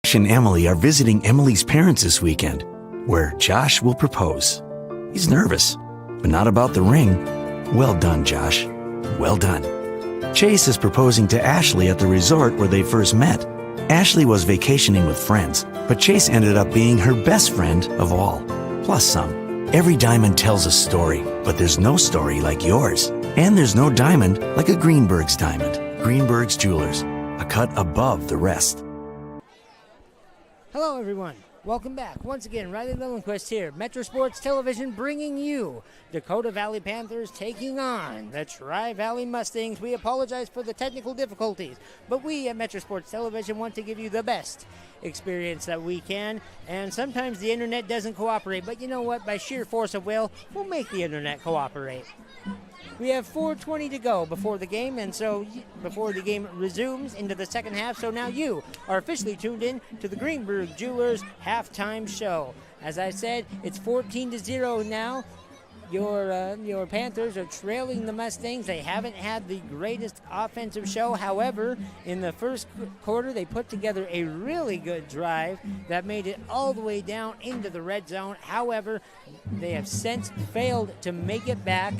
Josh and Emily are visiting Emily's parents this weekend, where Josh will propose. He's nervous, but not about the ring. Well done, Josh. Well done. Chase is proposing to Ashley at the resort where they first met. Ashley was vacationing with friends, but Chase ended up being her best friend of all, plus some. Every diamond tells a story, but there's no story like yours. And there's no diamond like a Greenberg's diamond. Greenberg's Jewelers, a cut above the rest. Hello, everyone. Welcome back. Once again, Riley Lillenquist here, Metro Sports Television, bringing you Dakota Valley Panthers taking on the Tri-Valley Mustangs. We apologize for the technical difficulties, but we at Metro Sports Television want to give you the best experience that we can, and sometimes the internet doesn't cooperate, but you know what? By sheer force of will, we'll make the internet cooperate. We have 4:20 to go before the game, and so before the game resumes into the second half, so now you are officially tuned in to the Greenberg Jewelers halftime show. As I said, it's 14-0 now. Your Panthers are trailing the Mustangs. They haven't had the greatest offensive show. However, in the first quarter, they put together a really good drive that made it all the way down into the red zone. However, they have since failed to make it back.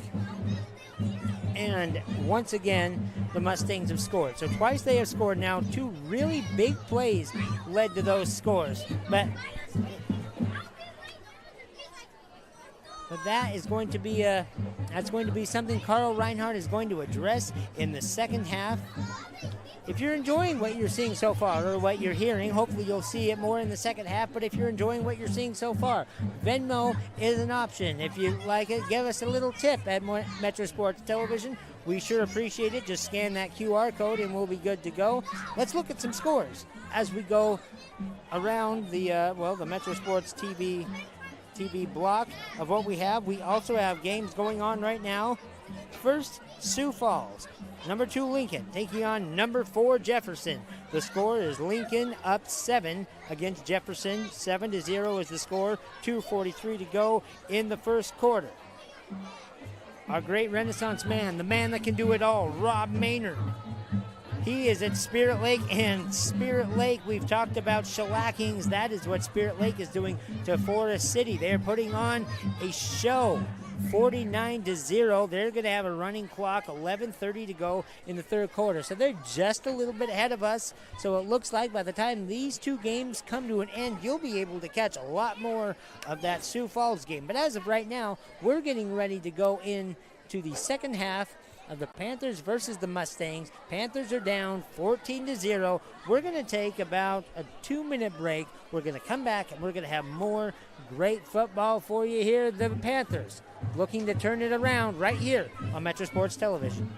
And once again, the Mustangs have scored. So twice they have scored now. Two really big plays led to those scores. But that is going to be something Carl Reinhardt is going to address in the second half. If you're enjoying what you're seeing so far, or what you're hearing, hopefully you'll see it more in the second half. But if you're enjoying what you're seeing so far, Venmo is an option. If you like it, give us a little tip at Metro Sports Television. We sure appreciate it. Just scan that QR code and we'll be good to go. Let's look at some scores as we go around the Metro Sports TV block of what we have. We also have games going on right now. First, Sioux Falls. Number 2, Lincoln, taking on number 4, Jefferson. The score is Lincoln up 7 against Jefferson. 7-0 is the score. 2:43 to go in the first quarter. Our great Renaissance man, the man that can do it all, Rob Maynard. He is at Spirit Lake, and Spirit Lake, we've talked about shellackings. That is what Spirit Lake is doing to Forest City. They're putting on a show. 49-0. They're going to have a running clock, 11:30 to go in the third quarter. So they're just a little bit ahead of us. So it looks like by the time these two games come to an end, you'll be able to catch a lot more of that Sioux Falls game. But as of right now, we're getting ready to go into the second half of the Panthers versus the Mustangs. Panthers are down 14-0. We're going to take about a 2-minute break. We're going to come back and we're going to have more great football for you here. The Panthers looking to turn it around right here on Metro Sports Television.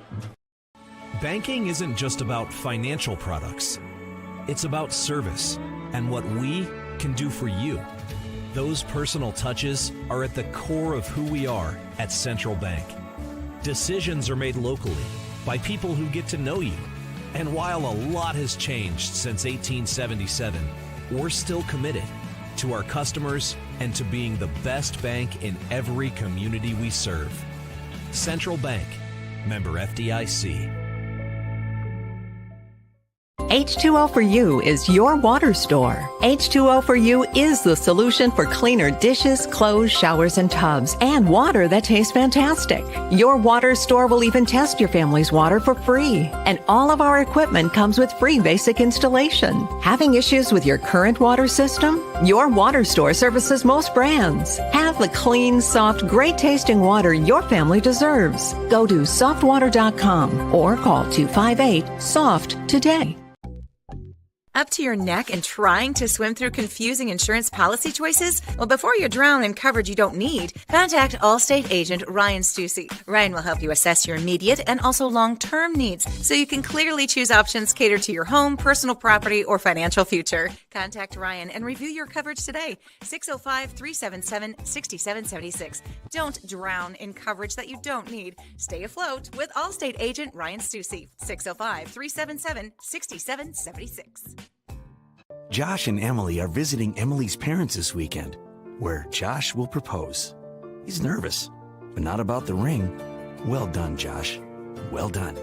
Banking isn't just about financial products. It's about service and what we can do for you. Those personal touches are at the core of who we are at Central Bank. Decisions are made locally by people who get to know you. And while a lot has changed since 1877, we're still committed to our customers and to being the best bank in every community we serve. Central Bank, member FDIC. H2O for You is your water store. H2O for You is the solution for cleaner dishes, clothes, showers, and tubs, and water that tastes fantastic. Your water store will even test your family's water for free. And all of our equipment comes with free basic installation. Having issues with your current water system? Your water store services most brands. Have the clean, soft, great-tasting water your family deserves. Go to softwater.com or call 258-SOFT today. Up to your neck and trying to swim through confusing insurance policy choices? Well, before you drown in coverage you don't need, contact Allstate agent Ryan Stussy. Ryan will help you assess your immediate and also long-term needs so you can clearly choose options catered to your home, personal property, or financial future. Contact Ryan and review your coverage today. 605-377-6776. Don't drown in coverage that you don't need. Stay afloat with Allstate agent Ryan Stussy. 605-377-6776. Josh and Emily are visiting Emily's parents this weekend, where Josh will propose. He's nervous, but not about the ring. Well done, Josh. Well done.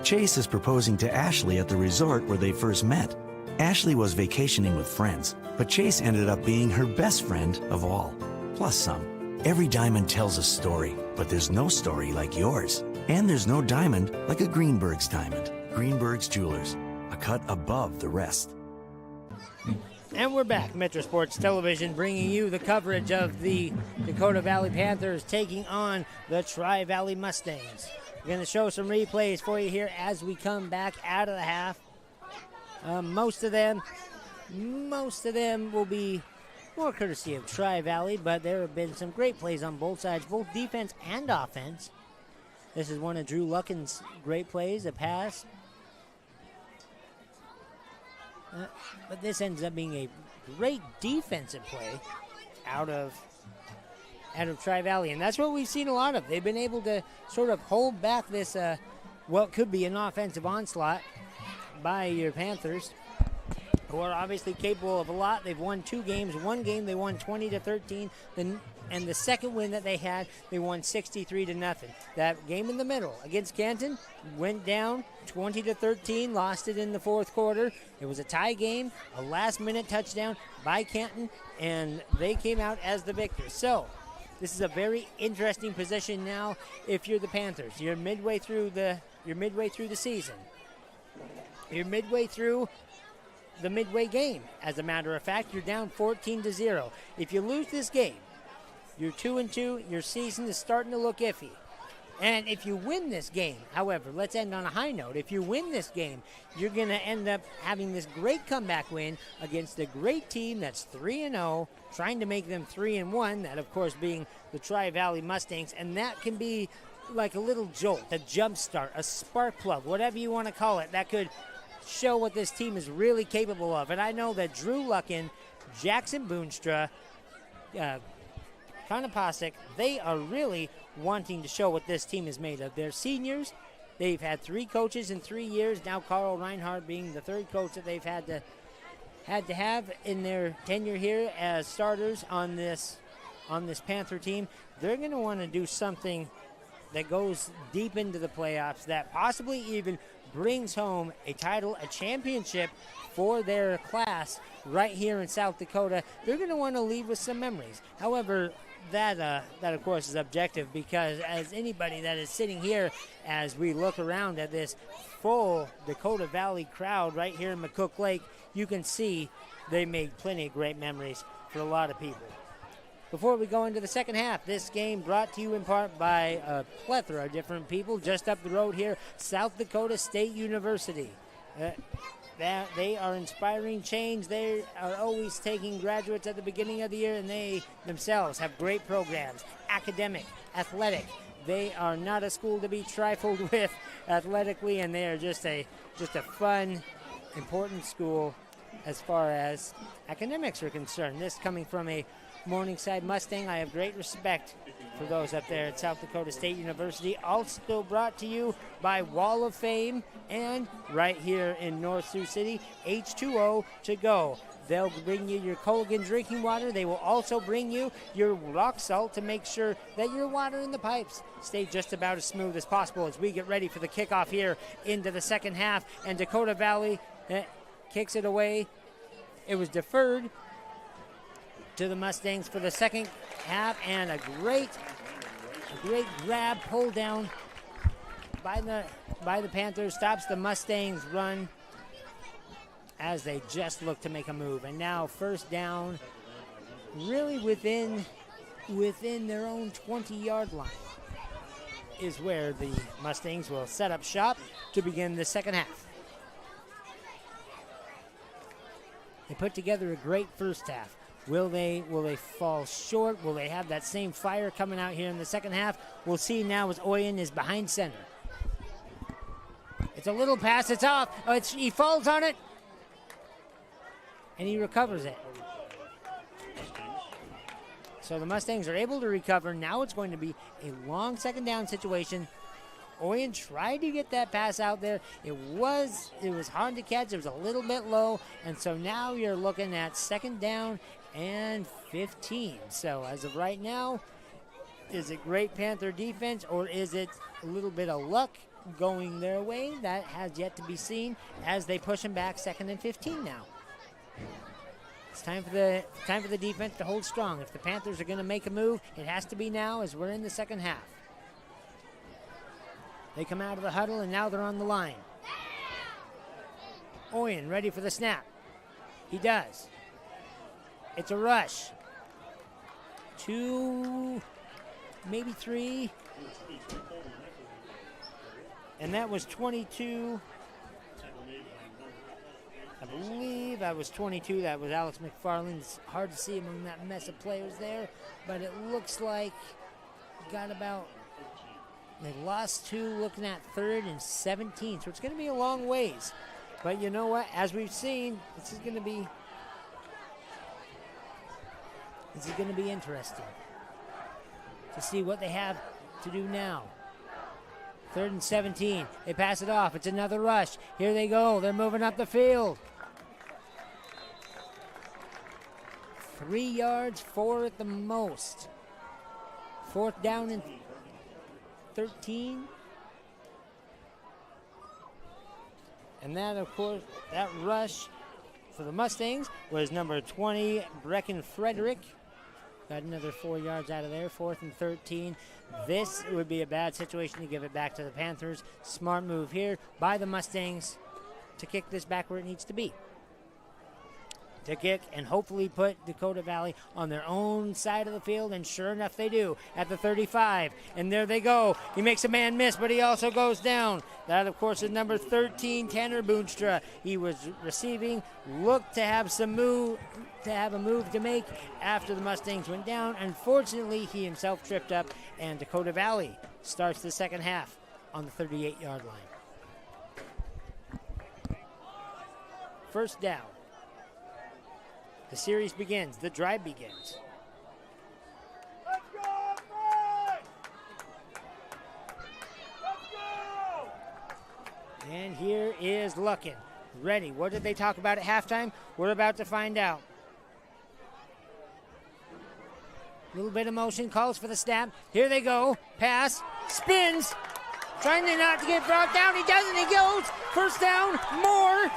Chase is proposing to Ashley at the resort where they first met. Ashley was vacationing with friends, but Chase ended up being her best friend of all. Plus some. Every diamond tells a story, but there's no story like yours. And there's no diamond like a Greenberg's diamond. Greenberg's Jewelers, a cut above the rest. And we're back. Metro Sports Television bringing you the coverage of the Dakota Valley Panthers taking on the Tri-Valley Mustangs. We're going to show some replays for you here as we come back out of the half. Most of them will be more courtesy of Tri-Valley, but there have been some great plays on both sides, both defense and offense. This is one of Drew Luckin's great plays, a pass. But this ends up being a great defensive play out of Tri-Valley, and that's what we've seen a lot of. They've been able to sort of hold back this, what could be an offensive onslaught by your Panthers, who are obviously capable of a lot. They've won 2 games. One game they won 20-13, and the second win that they had, they won 63-0. That game in the middle against Canton went down 20-13, lost it in the fourth quarter. It was a tie game, a last-minute touchdown by Canton, and they came out as the victors. So this is a very interesting position now. If you're the Panthers, you're midway through the season. You're midway through the midway game. As a matter of fact, you're down 14-0. If you lose this game, you're 2-2. Your season is starting to look iffy. And if you win this game, however, let's end on a high note. If you win this game, you're going to end up having this great comeback win against a great team that's 3-0, trying to make them 3-1, that, of course, being the Tri-Valley Mustangs. And that can be like a little jolt, a jump start, a spark plug, whatever you want to call it, that could show what this team is really capable of. And I know that Drew Luckin, Jackson Boonstra, Konopasek, they are really wanting to show what this team is made of. They're seniors. They've had 3 coaches in 3 years. Now Carl Reinhardt being the 3rd coach that they've had to have in their tenure here as starters on this Panther team. They're going to want to do something that goes deep into the playoffs, that possibly even brings home a title, a championship for their class right here in South Dakota. They're going to want to leave with some memories. However, that of course is objective, because as anybody that is sitting here, as we look around at this full Dakota Valley crowd right here in McCook Lake, you can see they made plenty of great memories for a lot of people. Before we go into the second half, this game brought to you in part by a plethora of different people. Just up the road here, South Dakota State University. They are inspiring change. They are always taking graduates at the beginning of the year, and they themselves have great programs, academic, athletic. They are not a school to be trifled with athletically, and they are just a fun, important school as far as academics are concerned. This coming from a Morningside Mustang. I have great respect for those up there at South Dakota State University. Also brought to you by Wall of Fame, and right here in North Sioux City, H2O to go. They'll bring you your Colgan drinking water. They will also bring you your rock salt to make sure that your water in the pipes stay just about as smooth as possible as we get ready for the kickoff here into the second half. And Dakota Valley kicks it away. It was deferred to the Mustangs for the second half, and a great grab, pull down by the Panthers stops the Mustangs' run as they just look to make a move. And now first down, really within their own 20-yard line is where the Mustangs will set up shop to begin the second half. They put together a great first half. Will they fall short? Will they have that same fire coming out here in the second half? We'll see now as Oyen is behind center. It's a little pass. It's off. He falls on it, and he recovers it. So the Mustangs are able to recover. Now it's going to be a long second down situation. Oyen tried to get that pass out there. It was hard to catch. It was a little bit low. And so now you're looking at second down and 15. So as of right now, is it great Panther defense, or is it a little bit of luck going their way. That has yet to be seen as they push them back 2nd and 15 now. It's time for the defense to hold strong. If the Panthers are going to make a move, it has to be now as we're in the second half. They come out of the huddle, and now they're on the line. Oyen ready for the snap. He does. It's a rush. 2, maybe 3. And that was 22. I believe that was 22. That was Alex McFarland. It's hard to see among that mess of players there, but it looks like got about, they lost 2 looking at 3rd and 17. So it's going to be a long ways. But you know what? As we've seen, this is going to be interesting to see what they have to do now. 3rd and 17. They pass it off. It's another rush. Here they go. They're moving up the field. 3 yards, 4 at the most. 4th down and 13. And that, of course, that rush for the Mustangs was number 20, Brecken Frederick. Got another 4 yards out of there, 4th and 13. This would be a bad situation to give it back to the Panthers. Smart move here by the Mustangs to kick this back where it needs to be. To kick and hopefully put Dakota Valley on their own side of the field, and sure enough they do at the 35. And there they go. He makes a man miss, but he also goes down. That, of course, is number 13, Tanner Boonstra. He was receiving, looked to have a move to make after the Mustangs went down. Unfortunately, he himself tripped up, and Dakota Valley starts the second half on the 38-yard line. First down. The series begins. The drive begins. Let's go, Frank! Let's go! And here is Luckin. Ready. What did they talk about at halftime? We're about to find out. Little bit of motion, calls for the snap. Here they go. Pass, spins, trying to not to get brought down. He doesn't. He goes. First down, more.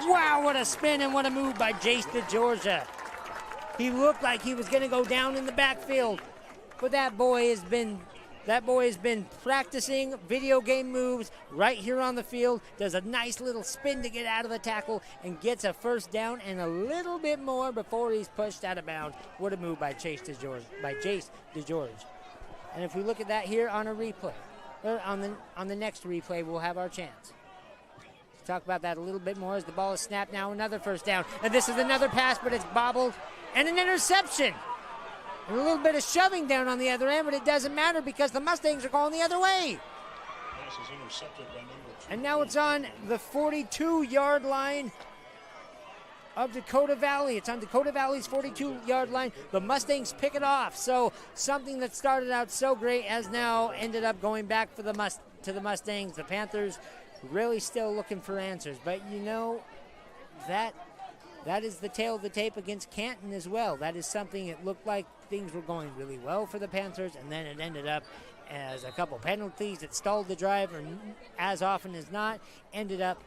Wow, what a spin and what a move by Jace DeGeorgia. He looked like he was going to go down in the backfield, but that boy has been practicing video game moves right here on the field. Does a nice little spin to get out of the tackle and gets a first down and a little bit more before he's pushed out of bounds. What a move by Jace DeGeorge. And if we look at that here on a replay, or on the next replay, we'll have our chance. Talk about that a little bit more as the ball is snapped now. Another first down. And this is another pass, but it's bobbled. And an interception. And a little bit of shoving down on the other end, but it doesn't matter because the Mustangs are going the other way. Pass is intercepted by number 2. And now it's on the 42-yard line of Dakota Valley. It's on Dakota Valley's 42-yard line. The Mustangs pick it off. So something that started out so great has now ended up going back to the Mustangs. The Panthers really still looking for answers, but you know that is the tail of the tape against Canton as well. That is something. It looked like things were going really well for the Panthers, and then it ended up as a couple penalties that stalled the drive, or as often as not ended up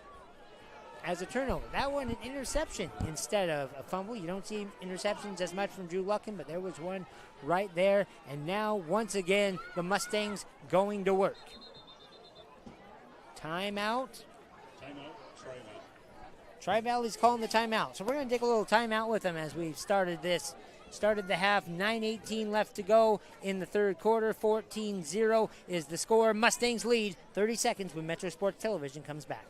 as a turnover. That one an interception instead of a fumble. You don't see interceptions as much from Drew Luckin, but there was one right there. And now once again the Mustangs going to work. Timeout. Tri-Valley's calling the timeout. So we're going to take a little timeout with them as we've started the half. 9:18 left to go in the third quarter. 14-0 is the score. Mustangs lead. 30 seconds when Metro Sports Television comes back.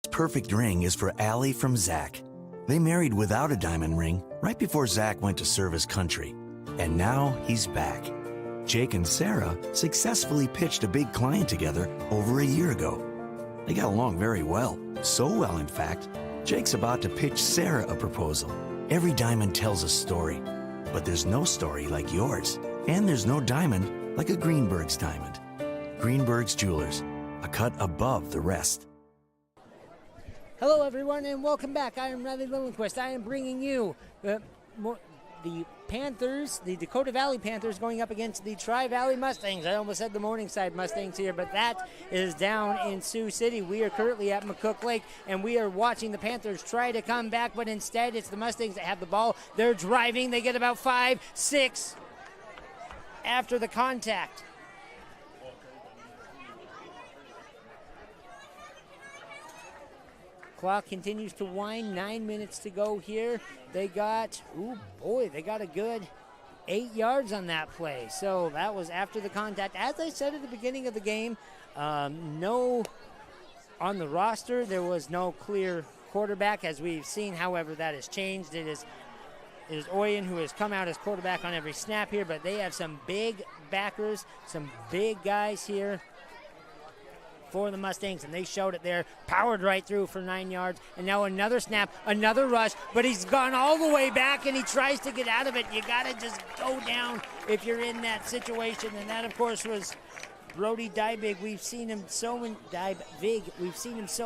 This perfect ring is for Allie from Zach. They married without a diamond ring right before Zach went to serve his country. And now he's back. Jake and Sarah successfully pitched a big client together over a year ago. They got along very well. So well, in fact, Jake's about to pitch Sarah a proposal. Every diamond tells a story, but there's no story like yours. And there's no diamond like a Greenberg's diamond. Greenberg's Jewelers, a cut above the rest. Hello, everyone, and welcome back. I am Riley Lillenquist. I am bringing you the Panthers, the Dakota Valley Panthers, going up against the Tri-Valley Mustangs. I almost said the Morningside Mustangs here, but that is down in Sioux City. We are currently at McCook Lake, and we are watching the Panthers try to come back, but instead it's the Mustangs that have the ball. They're driving. They get about 5, 6 after the contact. Clock continues to wind. 9 minutes to go here. They got, they got a good 8 yards on that play. So that was after the contact. As I said at the beginning of the game, on the roster, there was no clear quarterback, as we've seen. However, that has changed. It is Oyen who has come out as quarterback on every snap here, but they have some big backers, some big guys here for the Mustangs, and they showed it there, powered right through for 9 yards, and now another snap, another rush, but he's gone all the way back, and he tries to get out of it. You got to just go down if you're in that situation, and that, of course, was Brody Dybig. We've seen him so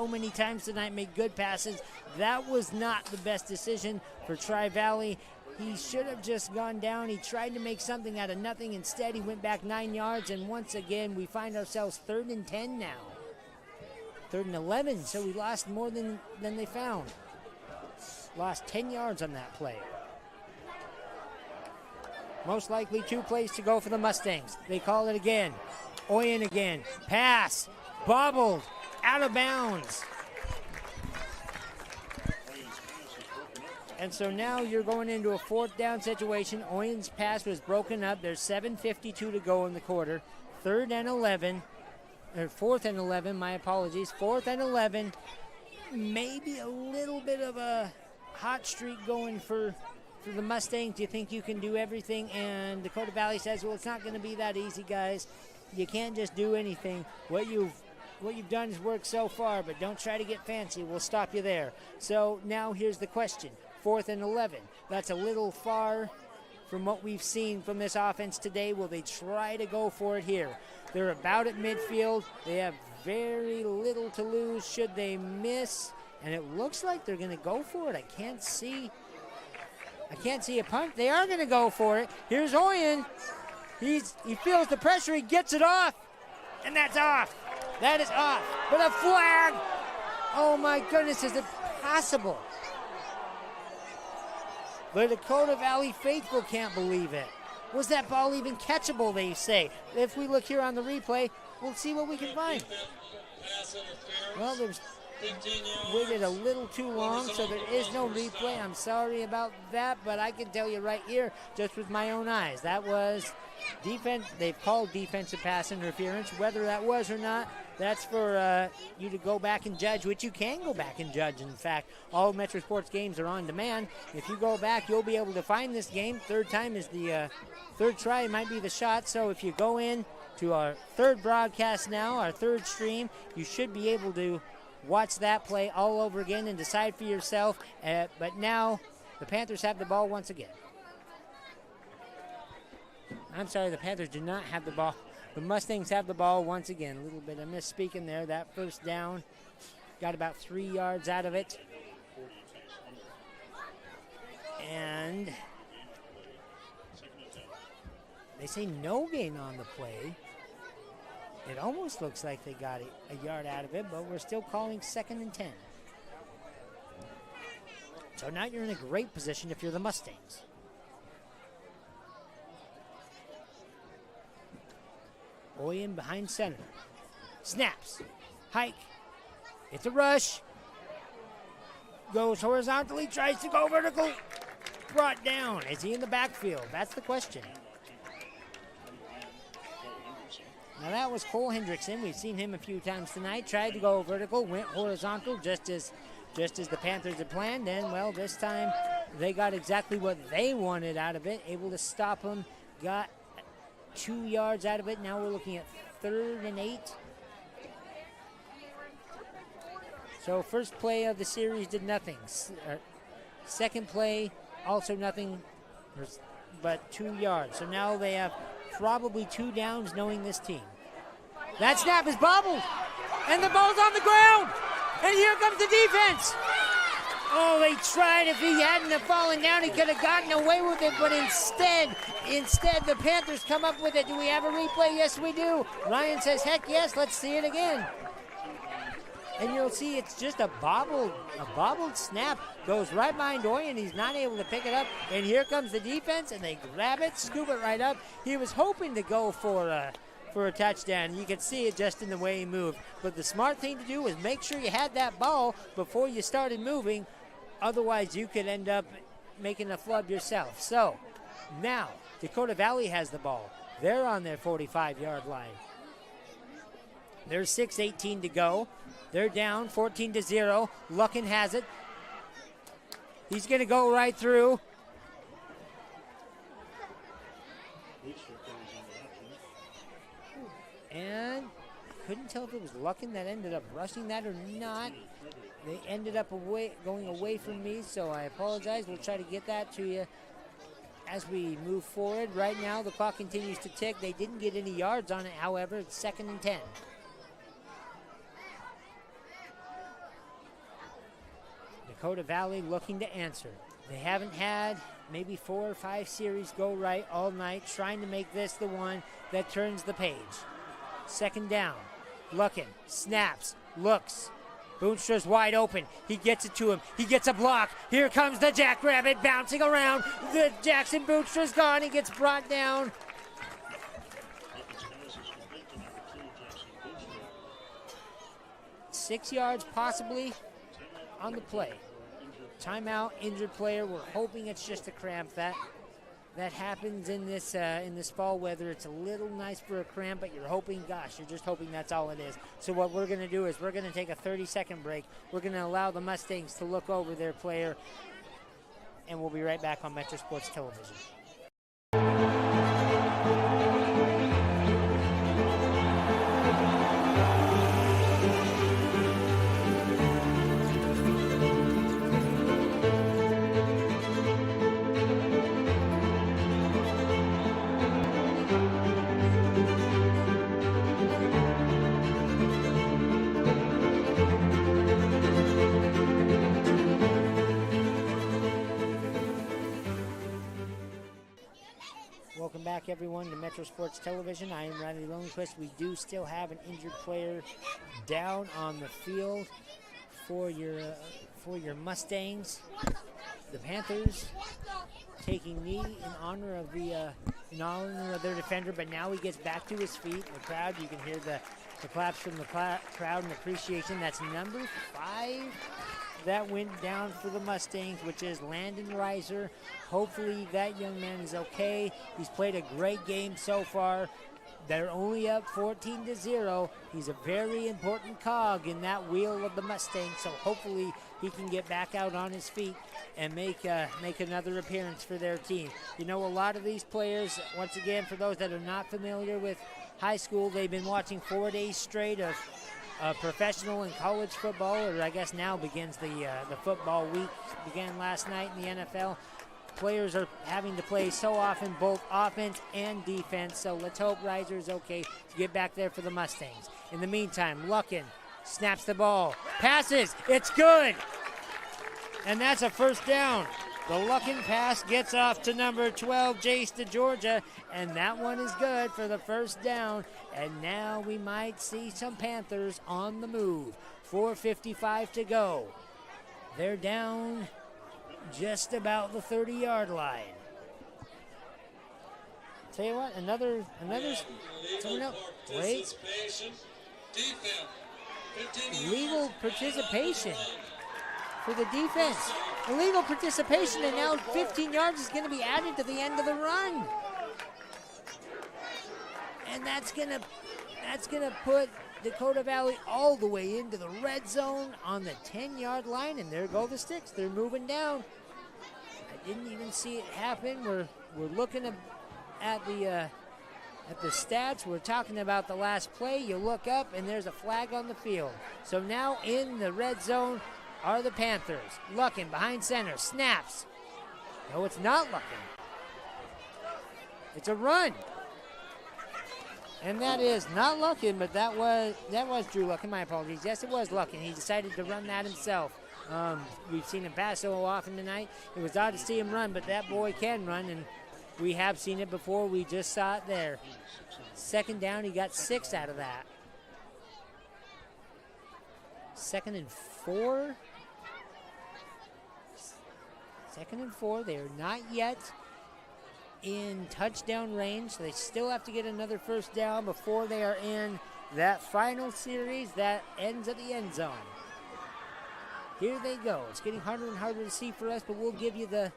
many times tonight make good passes. That was not the best decision for Tri-Valley. He should have just gone down. He tried to make something out of nothing. Instead, he went back 9 yards, and once again, we find ourselves 3rd and 10 now. 3rd and 11, so we lost more than they found. Lost 10 yards on that play. Most likely 2 plays to go for the Mustangs. They call it again. Oyen again. Pass. Bobbled. Out of bounds. And so now you're going into a 4th down situation. Oyen's pass was broken up. There's 7:52 to go in the quarter. 3rd and 11. Or 4th and 11, my apologies. 4th and 11. Maybe a little bit of a hot streak going for the Mustangs. Do you think you can do everything? And Dakota Valley says, well, it's not going to be that easy, guys. You can't just do anything. What you've done is worked so far, but don't try to get fancy. We'll stop you there. So now here's the question. 4th and 11. That's a little far from what we've seen from this offense today. Will they try to go for it here? They're about at midfield. They have very little to lose should they miss, and it looks like they're going to go for it. I can't see a punt. They are going to go for it. Here's Oyen. He feels the pressure. He gets it off, and that's off. That is off. But a flag. Oh, my goodness. Is it possible? The Dakota Valley faithful can't believe it. Was that ball even catchable, they say? If we look here on the replay, we'll see what we can find. Well, waited a little too long, so there is no replay. I'm sorry about that, but I can tell you right here, just with my own eyes, that was defense. They've called defensive pass interference. Whether that was or not, that's for you to go back and judge, which you can go back and judge. In fact, all Metro Sports games are on demand. If you go back, you'll be able to find this game. Third time is the third try might be the shot. So if you go in to our 3rd broadcast now, our 3rd stream, you should be able to watch that play all over again and decide for yourself. But now the Panthers have the ball once again. I'm sorry, the Panthers do not have the ball. The Mustangs have the ball once again. A little bit of misspeaking there. That first down got about 3 yards out of it. And they say no gain on the play. It almost looks like they got a yard out of it, but we're still calling 2nd and 10. So now you're in a great position if you're the Mustangs. Oyen behind center. Snaps. Hike. It's a rush. Goes horizontally. Tries to go vertical. Brought down. Is he in the backfield? That's the question. Now that was Cole Hendrickson. We've seen him a few times tonight. Tried to go vertical. Went horizontal just as the Panthers had planned. And, well, this time they got exactly what they wanted out of it. Able to stop him. Got 2 yards out of it. Now we're looking at 3rd and 8. So first play of the series did nothing. Second play, also nothing, but 2 yards. So now they have probably 2 downs knowing this team. That snap is bobbled, and the ball's on the ground. And here comes the defense. Oh, they tried. If he hadn't have fallen down, he could have gotten away with it. But instead, the Panthers come up with it. Do we have a replay? Yes, we do. Ryan says, heck yes, let's see it again. And you'll see it's just a bobbled snap. Goes right behind Doyen. He's not able to pick it up. And here comes the defense, and they grab it, scoop it right up. He was hoping to go for a touchdown. You could see it just in the way he moved. But the smart thing to do was make sure you had that ball before you started moving. Otherwise, you could end up making a flub yourself. So now Dakota Valley has the ball. They're on their 45-yard line. There's 6:18 to go. They're down 14-0. Luckin has it. He's going to go right through. And couldn't tell if it was Luckin that ended up rushing that or not. They ended up going away from me, so I apologize. We'll try to get that to you as we move forward. Right now, the clock continues to tick. They didn't get any yards on it, however. It's 2nd and 10. Dakota Valley looking to answer. They haven't had maybe 4 or 5 series go right all night, trying to make this the one that turns the page. 2nd down. Luckin snaps, looks. Boonstra's wide open. He gets it to him. He gets a block. Here comes the Jackrabbit bouncing around. The Jackson Boonstra's gone. He gets brought down. Six yards possibly on the play. Timeout, injured player. We're hoping it's just a cramp. That happens in this fall weather. It's a little nice for a cramp, but you're just hoping that's all it is. So what we're going to do is we're going to take a 30-second break. We're going to allow the Mustangs to look over their player, and we'll be right back on Metro Sports Television. Welcome back, everyone, to Metro Sports Television. I am Riley Lonequist. We do still have an injured player down on the field for your Mustangs. The Panthers taking knee in honor of their defender, but now he gets back to his feet. The crowd, you can hear the claps from the crowd and appreciation. That's number 5 that went down for the Mustangs, which is Landon Reiser. Hopefully that young man is okay. He's played a great game so far. They're only up 14-0. He's a very important cog in that wheel of the Mustangs, so hopefully he can get back out on his feet and make another appearance for their team. You know, a lot of these players, once again, for those that are not familiar with high school, they've been watching 4 days straight of professional and college football, or I guess now begins the football week. Began last night in the NFL. Players are having to play so often, both offense and defense, so let's hope Reiser's okay to get back there for the Mustangs. In the meantime, Luckin snaps the ball, passes, it's good, and that's a first down. The Luckin pass gets off to number 12, Jace DeGeorgia, and that one is good for the first down. And now we might see some Panthers on the move. 4:55 to go. They're down just about the 30-yard line. Tell you what, another someone else. Wait. Legal participation for the defense. Illegal participation, and now 15 yards is going to be added to the end of the run. And that's gonna put Dakota Valley all the way into the red zone on the 10-yard line, and there go the sticks. They're moving down. I didn't even see it happen. We're looking at the stats. We're talking about the last play. You look up, and there's a flag on the field. So now in the red zone are the Panthers. Luckin behind center, snaps. No, it's not Luckin. It's a run. And that is not Luckin, but that was Drew Luckin. My apologies. Yes, it was Luckin. He decided to run that himself We've seen him pass so often tonight. It was odd to see him run, but that boy can run, and we have seen it before. We just saw it there. Second down, he got 6 out of that. 2nd and 4. 2nd and 4. They are not yet in touchdown range. So they still have to get another first down before they are in that final series that ends at the end zone. Here they go. It's getting harder and harder to see for us, but we'll give you the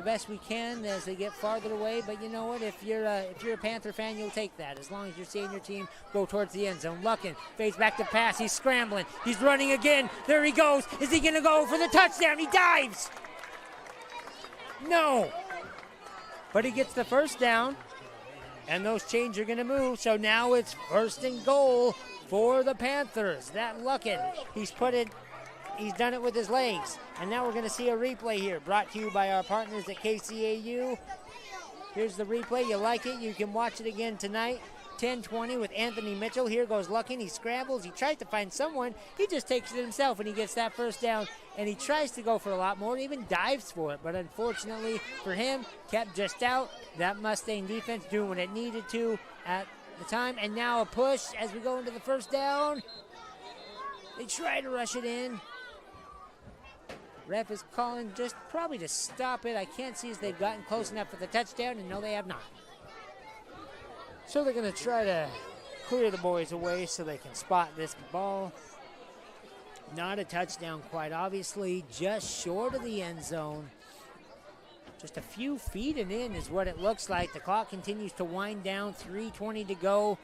best we can as they get farther away. But you know what? If you're a Panther fan, you'll take that as long as you're seeing your team go towards the end zone. Luckin fades back to pass. He's scrambling. He's running again. There he goes. Is he going to go for the touchdown? He dives. No. But he gets the first down, and those chains are going to move. So now it's 1st and goal for the Panthers. That Luckin, he's done it with his legs. And now we're going to see a replay here, brought to you by our partners at KCAU. Here's the replay. You like it, you can watch it again tonight. 10-20 with Anthony Mitchell. Here goes Luckin. He scrambles. He tries to find someone. He just takes it himself, and he gets that first down. And he tries to go for a lot more, even dives for it. But unfortunately for him, kept just out. That Mustang defense doing what it needed to at the time. And now a push as we go into the first down. They try to rush it in. Ref is calling just probably to stop it. I can't see as they've gotten close enough for the touchdown, and no, they have not. So they're going to try to clear the boys away so they can spot this ball. Not a touchdown, quite obviously, just short of the end zone. Just a few feet and in is what it looks like. The clock continues to wind down, 3:20 to go.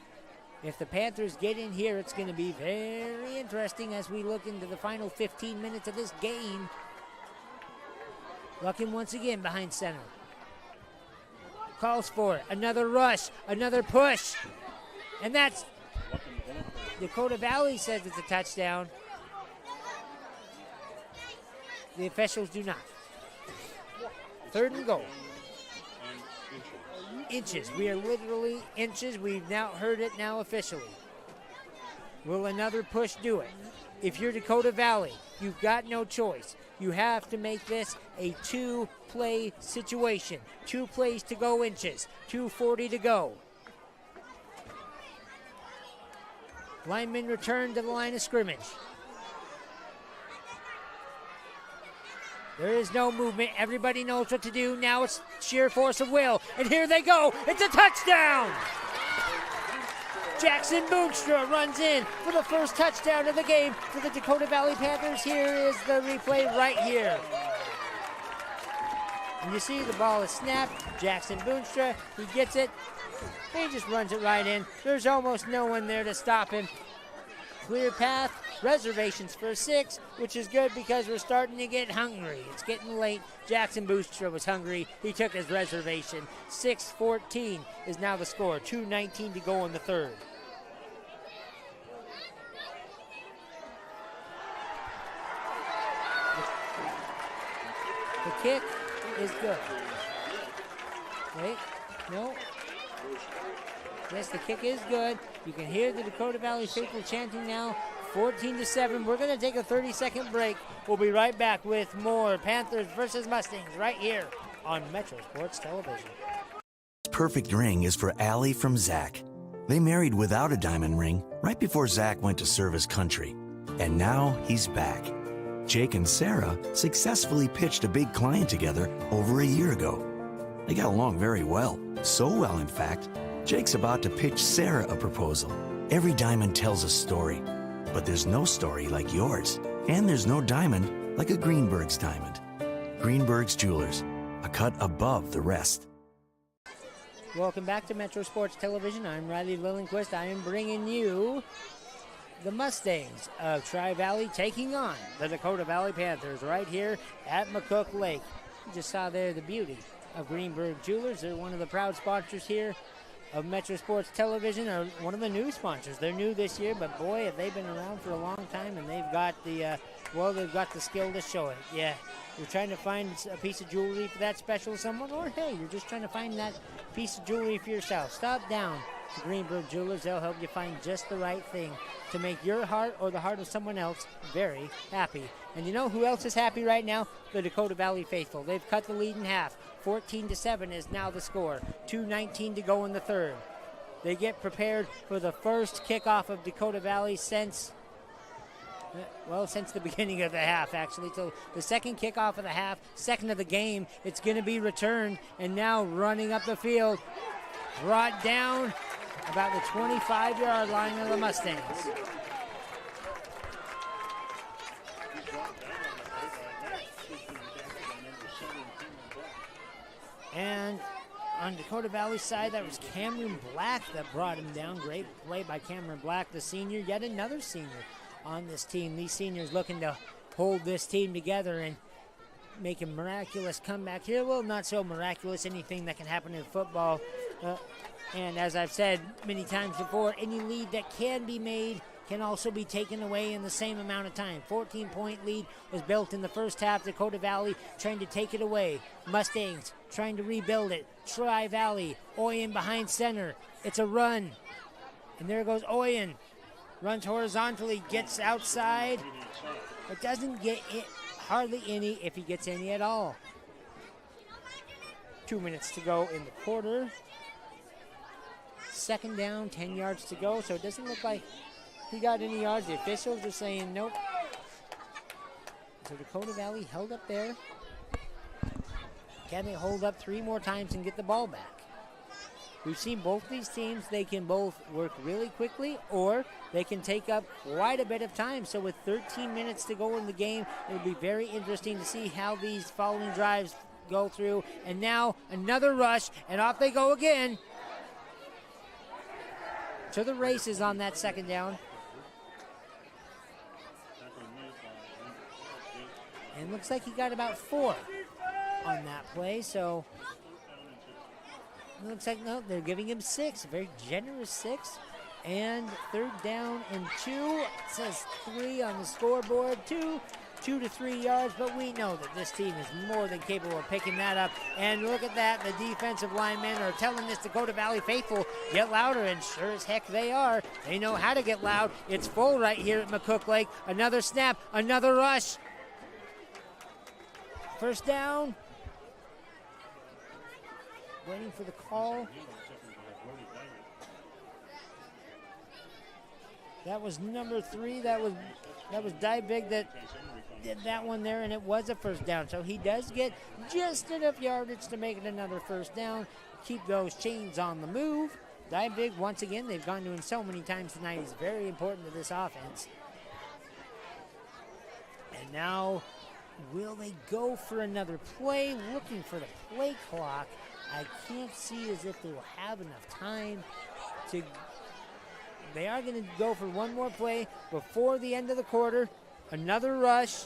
If the Panthers get in here, it's going to be very interesting as we look into the final 15 minutes of this game. Luckin once again behind center. Calls for it. Another rush. Another push. And that's... Dakota Valley says it's a touchdown. The officials do not. 3rd and goal. Inches. We are literally inches. We've now heard it now officially. Will another push do it? If you're Dakota Valley, you've got no choice. You have to make this a 2-play situation. 2 plays to go inches. 2:40 to go. Linemen return to the line of scrimmage. There is no movement. Everybody knows what to do. Now it's sheer force of will. And here they go. It's a touchdown! Jackson Boonstra runs in for the first touchdown of the game for the Dakota Valley Panthers. Here is the replay right here. And you see the ball is snapped. Jackson Boonstra, he gets it. He just runs it right in. There's almost no one there to stop him. Clear path, reservations for 6, which is good because we're starting to get hungry. It's getting late. Jackson Boonstra was hungry. He took his reservation. 6-14 is now the score. 2:19 to go in the 3rd. The kick is good. Wait, no. Yes, the kick is good. You can hear the Dakota Valley faithful chanting now. 14-7. We're going to take a 30-second break. We'll be right back with more Panthers versus Mustangs right here on Metro Sports Television. Perfect ring is for Allie from Zach. They married without a diamond ring right before Zach went to serve his country. And now he's back. Jake and Sarah successfully pitched a big client together over a year ago. They got along very well. So well, in fact, Jake's about to pitch Sarah a proposal. Every diamond tells a story, but there's no story like yours. And there's no diamond like a Greenberg's diamond. Greenberg's Jewelers, a cut above the rest. Welcome back to Metro Sports Television. I'm Riley Lillenquist. I am bringing you the Mustangs of Tri-Valley taking on the Dakota Valley Panthers right here at McCook Lake. You just saw there the beauty of Greenberg Jewelers. They're one of the proud sponsors here of Metro Sports Television, or one of the new sponsors. They're new this year, but boy, have they been around for a long time, and they've got they've got the skill to show it. Yeah, you're trying to find a piece of jewelry for that special someone, or hey, you're just trying to find that piece of jewelry for yourself. Stop down to Greenberg Jewelers. They'll help you find just the right thing to make your heart or the heart of someone else very happy. And you know who else is happy right now? The Dakota Valley faithful. They've cut the lead in half. 14-7 is now the score. 2:19 to go in the third. They get prepared for the first kickoff of Dakota Valley since the beginning of the half, actually. So the second kickoff of the half, second of the game, it's going to be returned, and now running up the field, brought down about the 25-yard line of the Mustangs. And on Dakota Valley's side, that was Cameron Black that brought him down. Great play by Cameron Black, the senior, yet another senior on this team. These seniors looking to hold this team together and make a miraculous comeback here. Well, not so miraculous, anything that can happen in football. And as I've said many times before, any lead that can be made can also be taken away in the same amount of time. 14-point lead was built in the first half. Dakota Valley trying to take it away. Mustangs trying to rebuild it. Tri-Valley, Oyen behind center. It's a run. And there goes Oyen. Runs horizontally, gets outside, but doesn't get it, hardly any, if he gets any at all. 2 minutes to go in the quarter. Second down, 10 yards to go, so it doesn't look like he got any yards. The officials are saying nope. So Dakota Valley held up there. Can they hold up 3 more times and get the ball back? We've seen both these teams, they can both work really quickly or they can take up quite a bit of time. So with 13 minutes to go in the game, it'll be very interesting to see how these following drives go through. And now another rush, and off they go again. To the races on that second down. And looks like he got about 4 on that play, so looks like no, they're giving him 6, a very generous 6. And third down and 2. It says 3 on the scoreboard. 2 to 3 yards, but we know that this team is more than capable of picking that up. And look at that, the defensive linemen are telling this Dakota Valley faithful, get louder, and sure as heck they are. They know how to get loud. It's full right here at McCook Lake. Another snap, another rush. First down. Waiting for the call. That was number 3. That was Dybig that did that one there, and it was a first down. So he does get just enough yardage to make it another first down. Keep those chains on the move. Dybig, once again, they've gone to him so many times tonight. He's very important to this offense. And now, will they go for another play? Looking for the play clock. I can't see as if they will have enough time to. They are going to go for one more play before the end of the quarter. Another rush.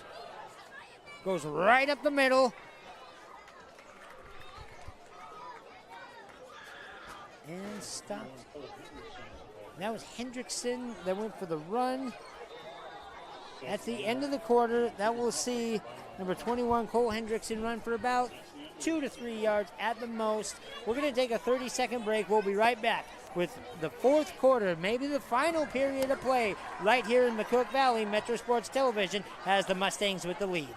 Goes right up the middle. And stopped. That was Hendrickson that went for the run. At the end of the quarter, that will see number 21, Cole Hendrickson, run for about 2 to 3 yards at the most. We're going to take a 30-second break. We'll be right back with the fourth quarter, maybe the final period of play right here in McCook Valley. Metro Sports Television has the Mustangs with the lead.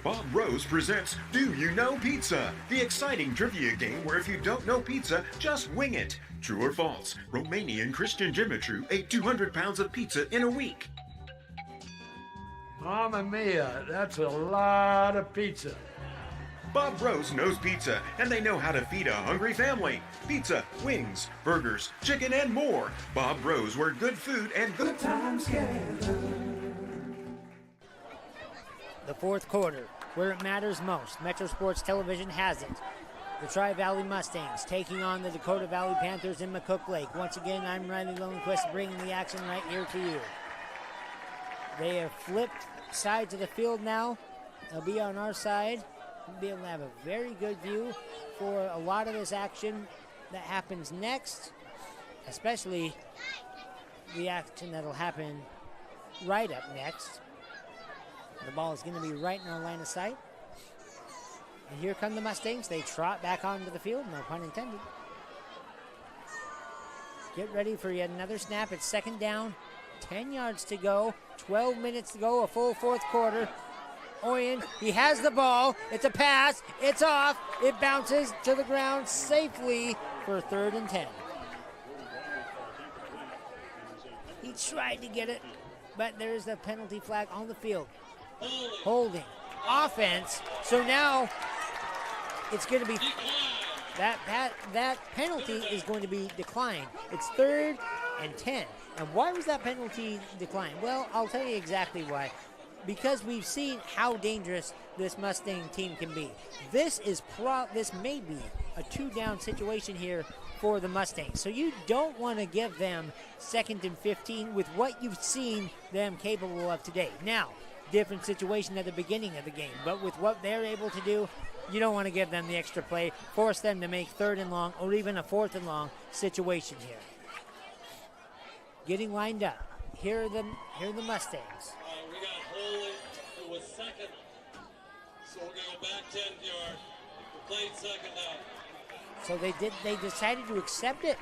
Bob Rose presents Do You Know Pizza? The exciting trivia game where if you don't know pizza, just wing it. True or false? Romanian Christian Dimitru ate 200 pounds of pizza in a week. Mamma mia, that's a lot of pizza. Bob Rose knows pizza, and they know how to feed a hungry family. Pizza, wings, burgers, chicken, and more. Bob Rose, where good food and good times gather. The fourth quarter, where it matters most. Metro Sports Television has it. The Tri-Valley Mustangs taking on the Dakota Valley Panthers in McCook Lake. Once again, I'm Riley Lillenquist bringing the action right here to you. They have flipped sides of the field now. They'll be on our side. We'll be able to have a very good view for a lot of this action that happens next, especially the action that'll happen right up next. The ball is going to be right in our line of sight. And here come the Mustangs. They trot back onto the field, no pun intended. Get ready for yet another snap. It's second down, 10 yards to go, 12 minutes to go, a full fourth quarter. Oyen, he has the ball. It's a pass. It's off. It bounces to the ground safely for 3rd and 10. He tried to get it, but there's a penalty flag on the field. Holding. Offense. So now it's going to be that penalty is going to be declined. It's 3rd and 10. And why was that penalty declined? Well, I'll tell you exactly why. Because we've seen how dangerous this Mustang team can be. This may be a 2-down situation here for the Mustangs. So you don't want to give them 2nd and 15 with what you've seen them capable of today. Now, different situation at the beginning of the game, but with what they're able to do, you don't want to give them the extra play, force them to make 3rd and long or even a 4th and long situation here. Getting lined up. Here are the Mustangs. We got holding. It was second. So we're going to go back 10 yards. We played second down. So they decided to accept it.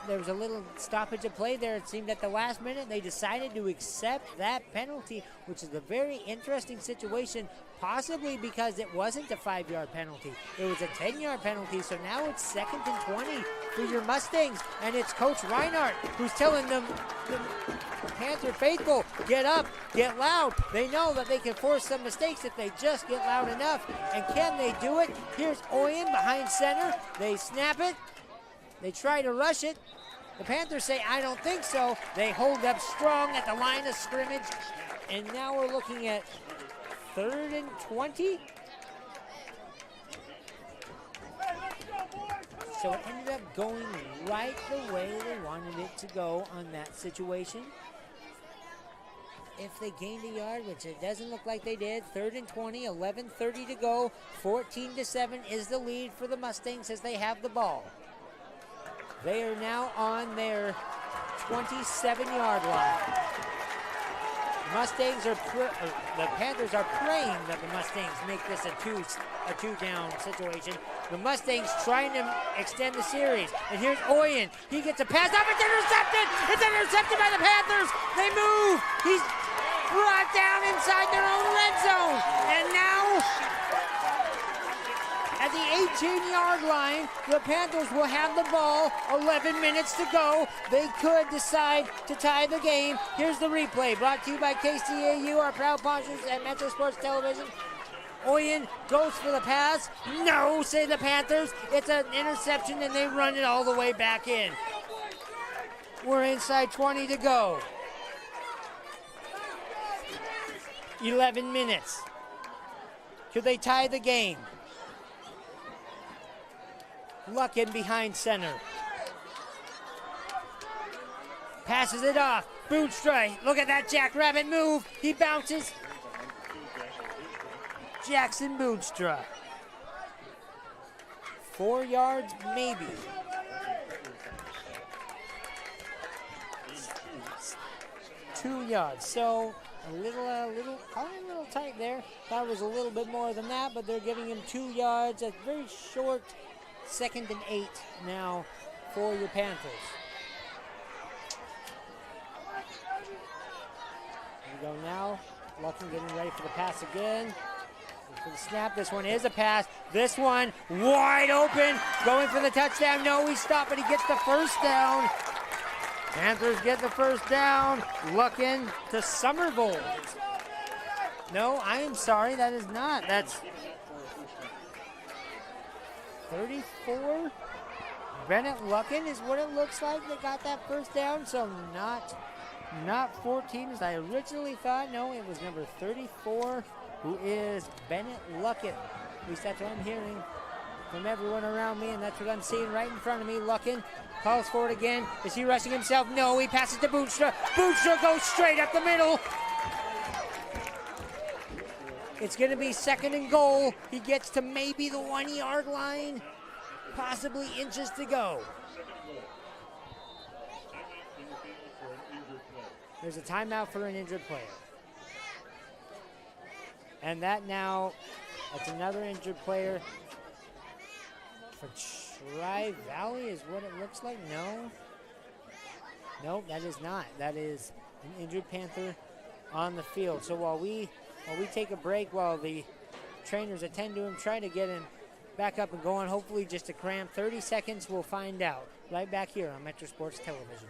There was a little stoppage of play there. It seemed at the last minute they decided to accept that penalty, which is a very interesting situation, possibly because it wasn't a 5-yard penalty. It was a 10-yard penalty, so now it's 2nd and 20 for your Mustangs, and it's Coach Reinhardt who's telling them, the Panther faithful, get up, get loud. They know that they can force some mistakes if they just get loud enough. And can they do it? Here's Oyen behind center. They snap it. They try to rush it. The Panthers say, I don't think so. They hold up strong at the line of scrimmage. And now we're looking at 3rd and 20. So it ended up going right the way they wanted it to go on that situation. If they gained a yard, which it doesn't look like they did, 3rd and 20, 11:30 to go. 14-7 is the lead for the Mustangs as they have the ball. They are now on their 27-yard line. The Panthers are praying that the Mustangs make this a two-down situation. The Mustangs trying to extend the series. And here's Oyen. He gets a pass up. It's intercepted. It's intercepted by the Panthers. They move. He's brought down inside their own red zone. And now, at the 18-yard line, the Panthers will have the ball. 11 minutes to go. They could decide to tie the game. Here's the replay, brought to you by KCAU, our proud sponsors at Metro Sports Television. Oyen goes for the pass. No, say the Panthers. It's an interception, and they run it all the way back in. We're inside 20 to go. 11 minutes. Could they tie the game? Luckin behind center. Passes it off. Boonstra. Look at that Jackrabbit move. He bounces. Jackson Boonstra. 4 yards, maybe. 2 yards. So a little tight there. Thought it was a little bit more than that, but they're giving him 2 yards. A very short 2nd and 8 now for your Panthers. Here we go now. Luckin getting ready for the pass again. For the snap, this one is a pass. This one wide open, going for the touchdown. No, he stopped, but he gets the first down. Panthers get the first down. Luckin to Somerville. No, I am sorry, that is not. That's 34. Bennett Luckin is what it looks like that got that first down, so not 14 as I originally thought. No, it was number 34, who is Bennett Luckin. At least that's what I'm hearing from everyone around me, and that's what I'm seeing right in front of me. Luckin calls for it again. Is he rushing himself? No, he passes to Boonstra. Boonstra goes straight up the middle. It's going to be 2nd and goal. He gets to maybe the 1-yard line. Possibly inches to go. There's a timeout for an injured player. And that's another injured player for Tri Valley is what it looks like. No. No, that is not. That is an injured Panther on the field. So while we take a break, while the trainers attend to him, try to get him back up and going, hopefully just a cramp. 30 seconds, we'll find out. Right back here on Metro Sports Television.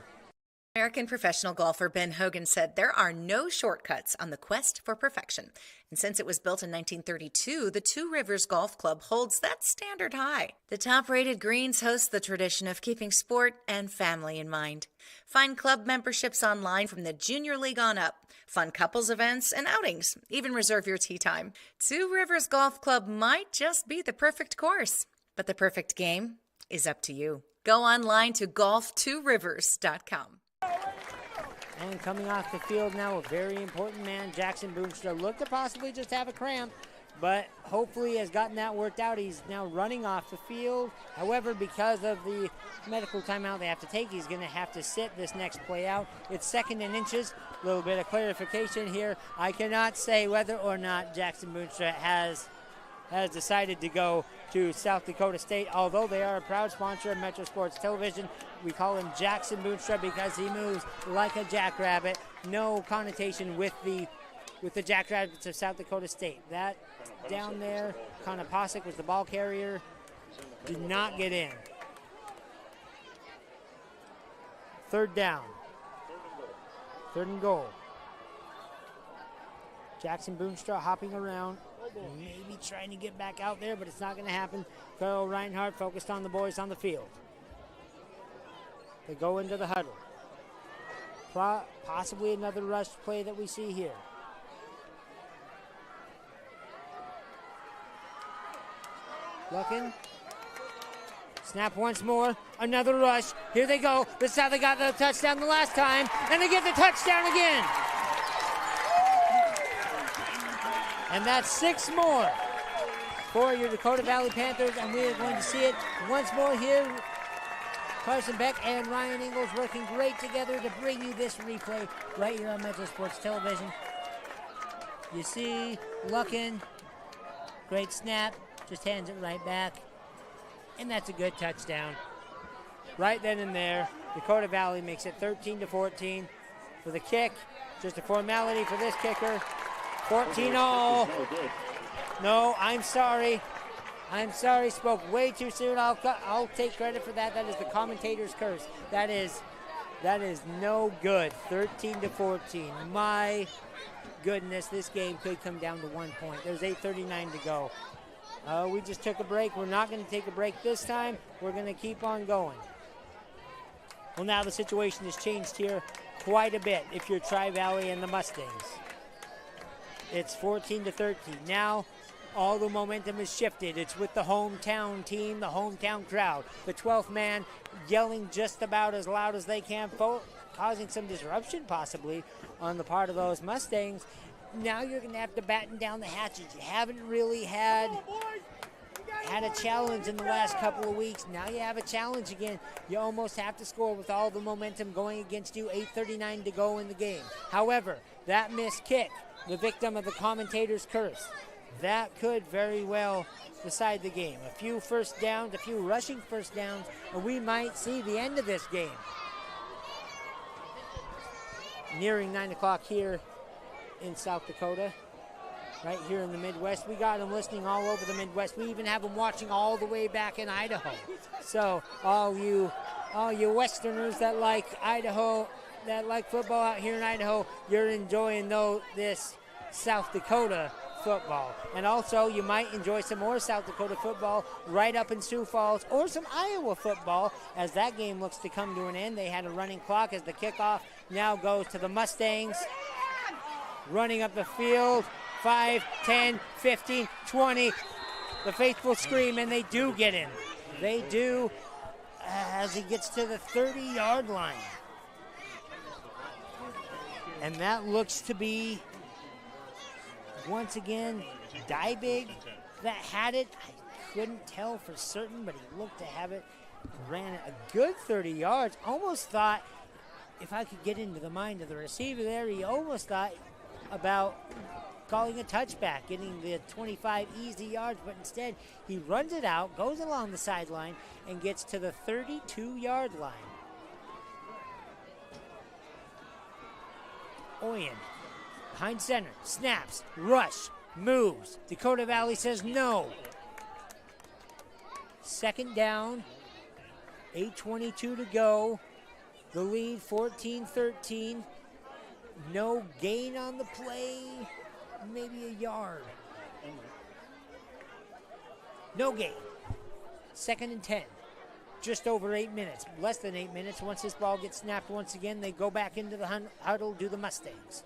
American professional golfer Ben Hogan said there are no shortcuts on the quest for perfection. And since it was built in 1932, the Two Rivers Golf Club holds that standard high. The top-rated greens host the tradition of keeping sport and family in mind. Find club memberships online from the Junior League on up, fun couples events and outings, even reserve your tee time. Two Rivers Golf Club might just be the perfect course, but the perfect game is up to you. Go online to golf2rivers.com. And coming off the field now, a very important man, Jackson Boonstra, looked to possibly just have a cramp, but hopefully has gotten that worked out. He's now running off the field. However, because of the medical timeout they have to take, he's going to have to sit this next play out. It's 2nd and inches. A little bit of clarification here. I cannot say whether or not Jackson Boonstra has decided to go to South Dakota State, although they are a proud sponsor of Metro Sports Television. We call him Jackson Boonstra because he moves like a jackrabbit. No connotation with the Jackrabbits of South Dakota State. That down there, Konopasek was the ball carrier, did not get in. 3rd down. 3rd and goal. Jackson Boonstra hopping around, maybe trying to get back out there, but it's not going to happen. Carl Reinhardt focused on the boys on the field. They go into the huddle. Possibly another rush play that we see here. Looking. Snap once more. Another rush. Here they go. This is how they got the touchdown the last time. And they get the touchdown again. And that's 6 more for your Dakota Valley Panthers. And we are going to see it once more here. Carson Beck and Ryan Ingalls working great together to bring you this replay right here on Metro Sports Television. You see Luckin, great snap, just hands it right back. And that's a good touchdown. Right then and there, Dakota Valley makes it 13-14 for the kick. Just a formality for this kicker. 14 all. No, I'm sorry. Spoke way too soon. I'll take credit for that. That is the commentator's curse. That is no good. 13-14. My goodness, this game could come down to 1 point. There's 8:39 to go. We just took a break. We're not going to take a break this time. We're going to keep on going. Well, now the situation has changed here quite a bit if you're Tri-Valley and the Mustangs. It's 14-13. Now all the momentum is shifted. It's with the hometown team, the hometown crowd. The 12th man yelling just about as loud as they can, causing some disruption possibly on the part of those Mustangs. Now you're going to have to batten down the hatches. You haven't really had a challenge in the last couple of weeks. Now you have a challenge again. You almost have to score with all the momentum going against you. 8:39 to go in the game. However, that missed kick, the victim of the commentator's curse, that could very well decide the game. A few first downs, a few rushing first downs, and we might see the end of this game. Nearing 9 o'clock here in South Dakota, right here in the Midwest. We got them listening all over the Midwest. We even have them watching all the way back in Idaho. So all you Westerners that like Idaho, that like football out here in Idaho, you're enjoying this South Dakota football. And also you might enjoy some more South Dakota football right up in Sioux Falls, or some Iowa football as that game looks to come to an end. They had a running clock as the kickoff now goes to the Mustangs. Running up the field, 5, 10, 15, 20. The faithful scream, and they do get in. They do as he gets to the 30-yard line. And that looks to be, once again, Dybig that had it. I couldn't tell for certain, but he looked to have it. Ran it a good 30 yards. Almost thought, if I could get into the mind of the receiver there, he almost thought about calling a touchback, getting the 25 easy yards, but instead he runs it out, goes along the sideline, and gets to the 32-yard line. Oyen behind center, snaps, rush, moves. Dakota Valley says no. Second down, 8:22 to go. The lead 14-13. No gain on the play, maybe a yard. No gain. 2nd and 10. Just over 8 minutes, less than 8 minutes. Once this ball gets snapped once again, they go back into the huddle, do the Mustangs.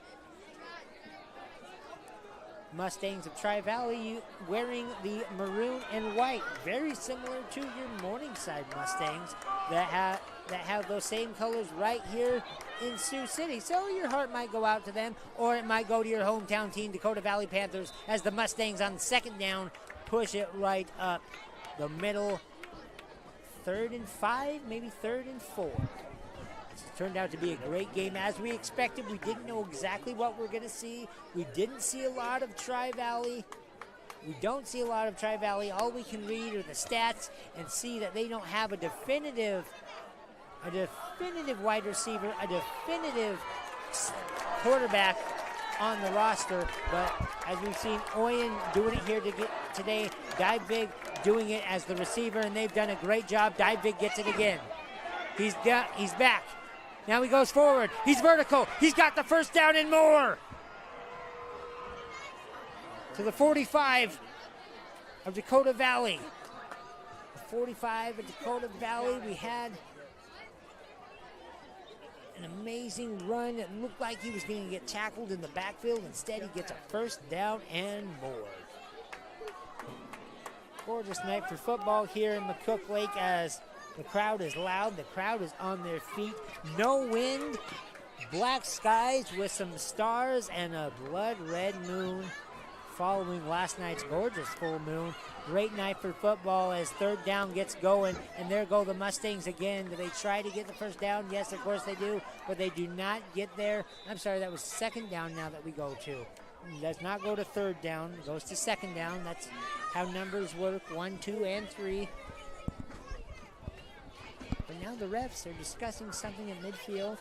Mustangs of Tri-Valley wearing the maroon and white, very similar to your Morningside Mustangs that have those same colors right here in Sioux City. So your heart might go out to them, or it might go to your hometown team, Dakota Valley Panthers, as the Mustangs on 2nd down push it right up the middle. 3rd and 5, maybe 3rd and 4. It turned out to be a great game as we expected. We didn't know exactly what we're going to see. We didn't see a lot of Tri-Valley. We don't see a lot of Tri-Valley. All we can read are the stats and see that they don't have a definitive wide receiver, a definitive quarterback on the roster. But as we've seen Oyen doing it here today, Divig doing it as the receiver, and they've done a great job. Divig gets it again. He's back. Now he goes forward. He's vertical. He's got the first down and more. To the 45 of Dakota Valley. The 45 of Dakota Valley, we had an amazing run. It looked like he was going to get tackled in the backfield. Instead, he gets a first down and more. Gorgeous night for football here in McCook Lake as the crowd is loud. The crowd is on their feet. No wind, black skies with some stars and a blood red moon following last night's gorgeous full moon. Great night for football as 3rd down gets going, and there go the Mustangs again. Do they try to get the first down? Yes, of course they do, but they do not get there. I'm sorry, that was 2nd down now that we go to. It does not go to 3rd down. It goes to 2nd down. That's how numbers work, 1, 2, and 3. But now the refs are discussing something in midfield.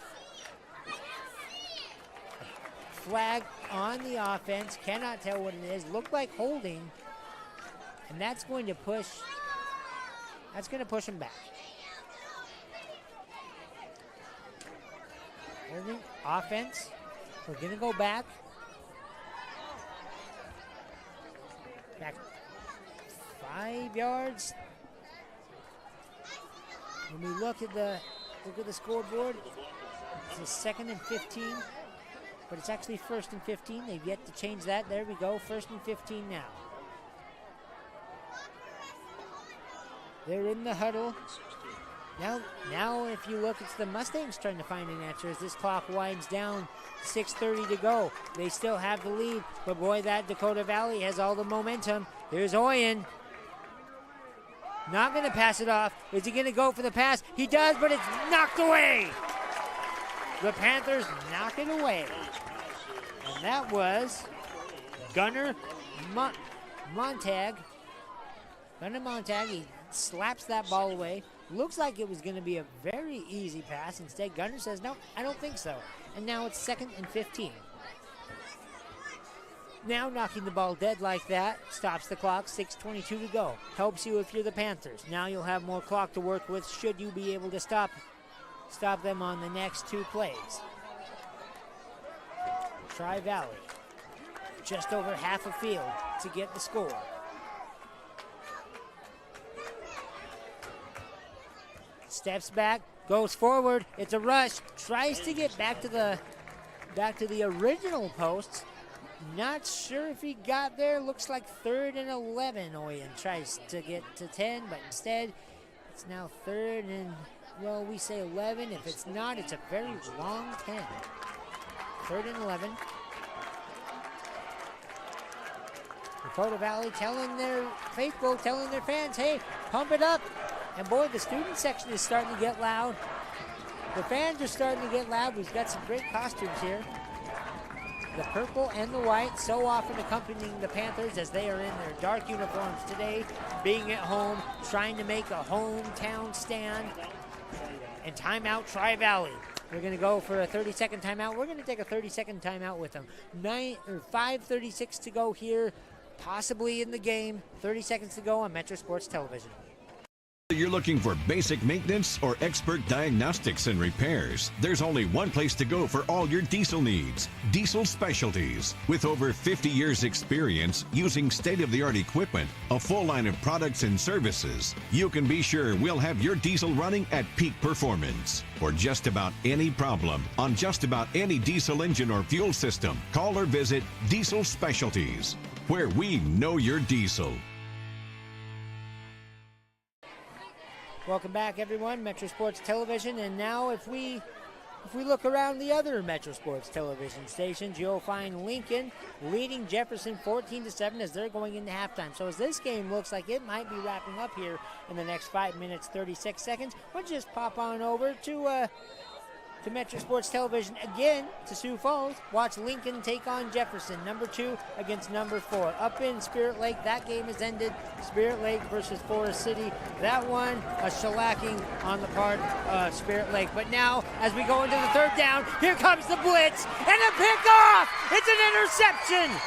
Flag on the offense. Cannot tell what it is. Looked like holding. And that's going to push him back. Holding offense. We're going to go back. Back 5 yards. When we look at the scoreboard, it's a 2nd and 15, but it's actually 1st and 15. They've yet to change that. There we go, 1st and 15 now. They're in the huddle. Now if you look, it's the Mustangs trying to find an answer as this clock winds down. 6:30 to go. They still have the lead, but boy, that Dakota Valley has all the momentum. There's Oyen. Not going to pass it off. Is he going to go for the pass? He does, but it's knocked away. The Panthers knock it away. And that was Gunnar Montag. Gunnar Montag, he slaps that ball away. Looks like it was going to be a very easy pass. Instead, Gunnar says, no, I don't think so. And now it's 2nd and 15. Now knocking the ball dead like that stops the clock, 6:22 to go. Helps you if you're the Panthers. Now you'll have more clock to work with should you be able to stop them on the next 2 plays. Tri-Valley, just over half a field to get the score. Steps back, goes forward. It's a rush. Tries to get back to the original posts. Not sure if he got there. Looks like 3rd and 11. Oyen tries to get to 10, but instead it's now 3rd and, well, we say 11. If it's not, it's a very long 10. 3rd and 11. Dakota Valley telling their faithful, telling their fans, hey, pump it up. And boy, the student section is starting to get loud. The fans are starting to get loud. We've got some great costumes here. The purple and the white, so often accompanying the Panthers as they are in their dark uniforms today, being at home, trying to make a hometown stand. And timeout Tri-Valley We're going to go for a 30-second timeout. We're going to take a 30-second timeout with them. 5:36 to go here, possibly in the game. 30 seconds to go on Metro Sports Television. You're looking for basic maintenance or expert diagnostics and repairs, there's only one place to go for all your diesel needs. Diesel Specialties. With over 50 years experience using state-of-the-art equipment, a full line of products and services, you can be sure we'll have your diesel running at peak performance. For just about any problem on just about any diesel engine or fuel system, call or visit Diesel Specialties, where we know your diesel. Welcome back, everyone. Metro Sports Television. And now if we look around the other Metro Sports Television stations, you'll find Lincoln leading Jefferson 14-7 as they're going into halftime. So as this game looks like it might be wrapping up here in the next 5 minutes, 36 seconds, why don't you just pop on over to Metro Sports Television again to Sioux Falls. Watch Lincoln take on Jefferson, number 2 against number 4. Up in Spirit Lake, that game has ended. Spirit Lake versus Forest City. That one, a shellacking on the part of Spirit Lake. But now, as we go into the third down, here comes the blitz and a pickoff. It's an interception.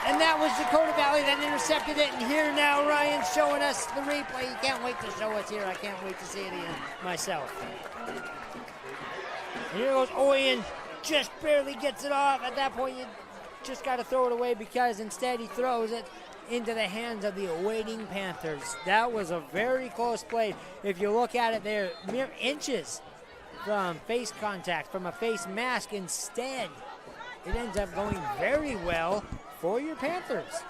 And that was Dakota Valley that intercepted it. And here now Ryan's showing us the replay. He can't wait to show us here. I can't wait to see it again myself. And here goes Oyen. Just barely gets it off. At that point, you just got to throw it away because instead he throws it into the hands of the awaiting Panthers. That was a very close play. If you look at it there, mere inches from face contact, from a face mask. Instead, it ends up going very well for your Panthers.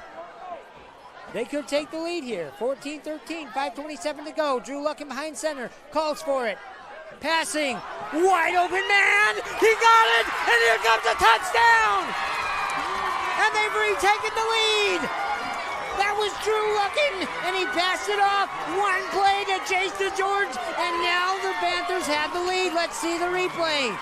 They could take the lead here. 14-13, 5:27 to go. Drew Luckin behind center, calls for it. Passing, wide open man, he got it, and here comes a touchdown! And they've retaken the lead. That was Drew Luckin, and he passed it off. One play to Chase DeGeorge, and now the Panthers have the lead. Let's see the replay.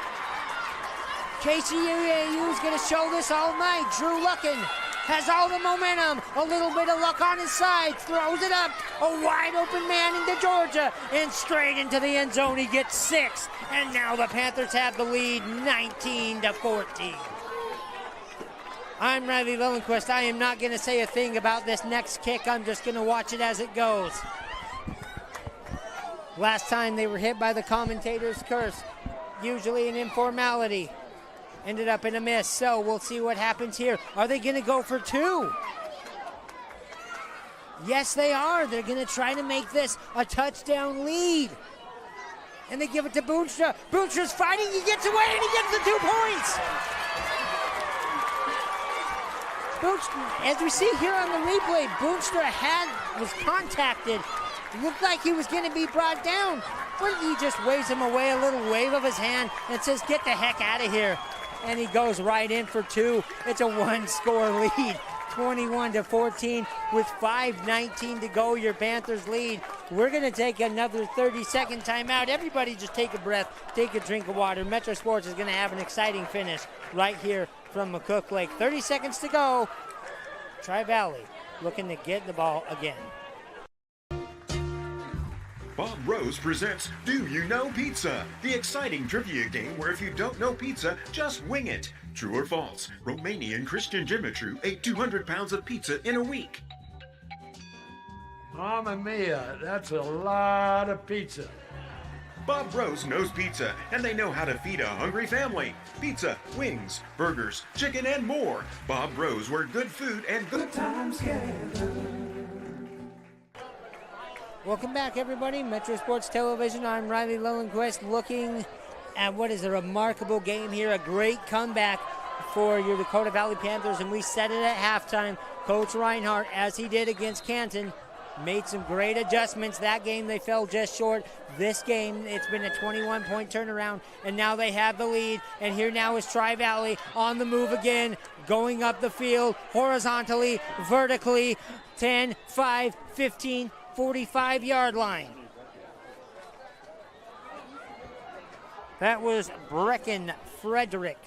KCUAU is going to show this all night. Drew Luckin has all the momentum. A little bit of luck on his side. Throws it up. A wide open man into Georgia. And straight into the end zone. He gets 6. And now the Panthers have the lead 19-14. I'm Riley Lillenquist. I am not going to say a thing about this next kick. I'm just going to watch it as it goes. Last time they were hit by the commentator's curse. Usually an informality. Ended up in a miss, so we'll see what happens here. Are they going to go for 2? Yes, they are. They're going to try to make this a touchdown lead. And they give it to Boonstra. Boonstra's fighting. He gets away, and he gets the 2 points. Boonstra, as we see here on the replay, Boonstra was contacted. Looked like he was going to be brought down. But he just waves him away, a little wave of his hand, and says, get the heck out of here. And he goes right in for 2. It's a 1-score lead, 21-14 with 5:19 to go. Your Panthers lead. We're going to take another 30-second timeout. Everybody just take a breath, take a drink of water. Metro Sports is going to have an exciting finish right here from McCook Lake. 30 seconds to go. Tri-Valley looking to get the ball again. Bob Rose presents Do You Know Pizza? The exciting trivia game where if you don't know pizza, just wing it. True or false? Romanian Christian Jimitru ate 200 pounds of pizza in a week. Mamma mia, that's a lot of pizza. Bob Rose knows pizza, and they know how to feed a hungry family. Pizza, wings, burgers, chicken, and more. Bob Rose, where good food and good times gather. Welcome back, everybody. Metro Sports Television. I'm Riley Lillenquist looking at what is a remarkable game here. A great comeback for your Dakota Valley Panthers, and we said it at halftime. Coach Reinhardt, as he did against Canton, made some great adjustments. That game, they fell just short. This game, it's been a 21-point turnaround, and now they have the lead. And here now is Tri-Valley on the move again, going up the field horizontally, vertically, 10, 5, 15, 45-yard line. That was Brecken Frederick.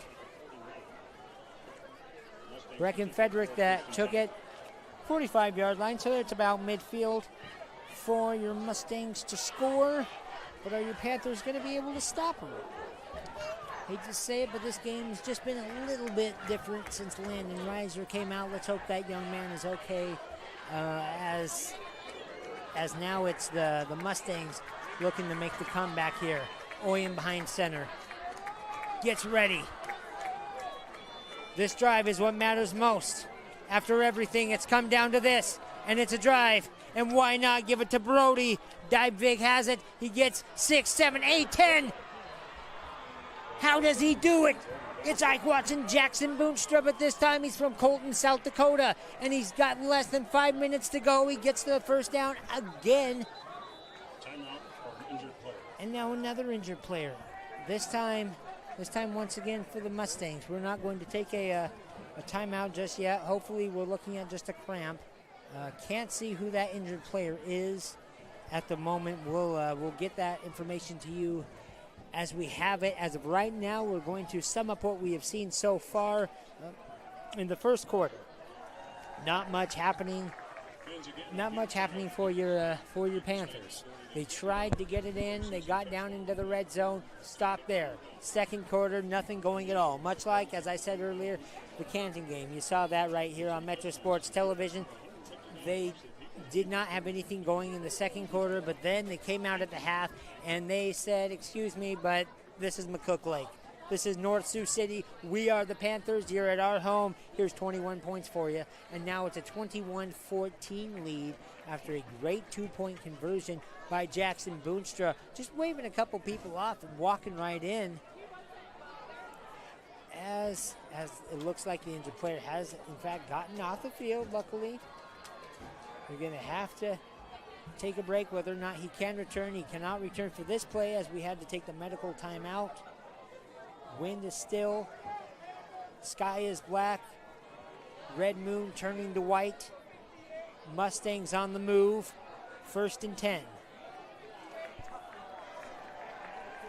Brecken Frederick that took it 45-yard line, so it's about midfield for your Mustangs to score. but are your Panthers going to be able to stop them? Hate to say it, but this game has just been a little bit different since Landon Reiser came out. Let's hope that young man is okay, as now it's the Mustangs looking to make the comeback here. Oyen behind center. Gets ready. This drive is what matters most. After everything, it's come down to this, and it's a drive. And why not give it to Brody? Dybvig has it. He gets 6, 7, 8, 10. How does he do it? It's Ike Watson, Jackson Boonstra, but this time he's from Colton, South Dakota, and he's got less than 5 minutes to go. He gets the first down again. And now another injured player. This time once again for the Mustangs. We're not going to take a timeout just yet. Hopefully we're looking at just a cramp. Can't see who that injured player is at the moment. We'll get that information to you as we have it. As of right now, we're going to sum up what we have seen so far in the first quarter. Not much happening for your Panthers. They tried to get it in. They got down into the red zone. Stopped there. Second quarter, nothing going at all. Much like, as I said earlier, the Canton game. You saw that right here on Metro Sports Television. They did not have anything going in the second quarter, but then they came out at the half and they said, excuse me, but this is McCook Lake. This is North Sioux City. We are the Panthers. You're at our home. Here's 21 points for you. And now it's a 21-14 lead after a great two-point conversion by Jackson Boonstra. Just waving a couple people off and walking right in. As it looks like the injured player has, in fact, gotten off the field, luckily. We're going to have to take a break whether or not he can return. He cannot return for this play as we had to take the medical timeout. Wind is still. Sky is black. Red moon turning to white. Mustangs on the move. 1st and 10.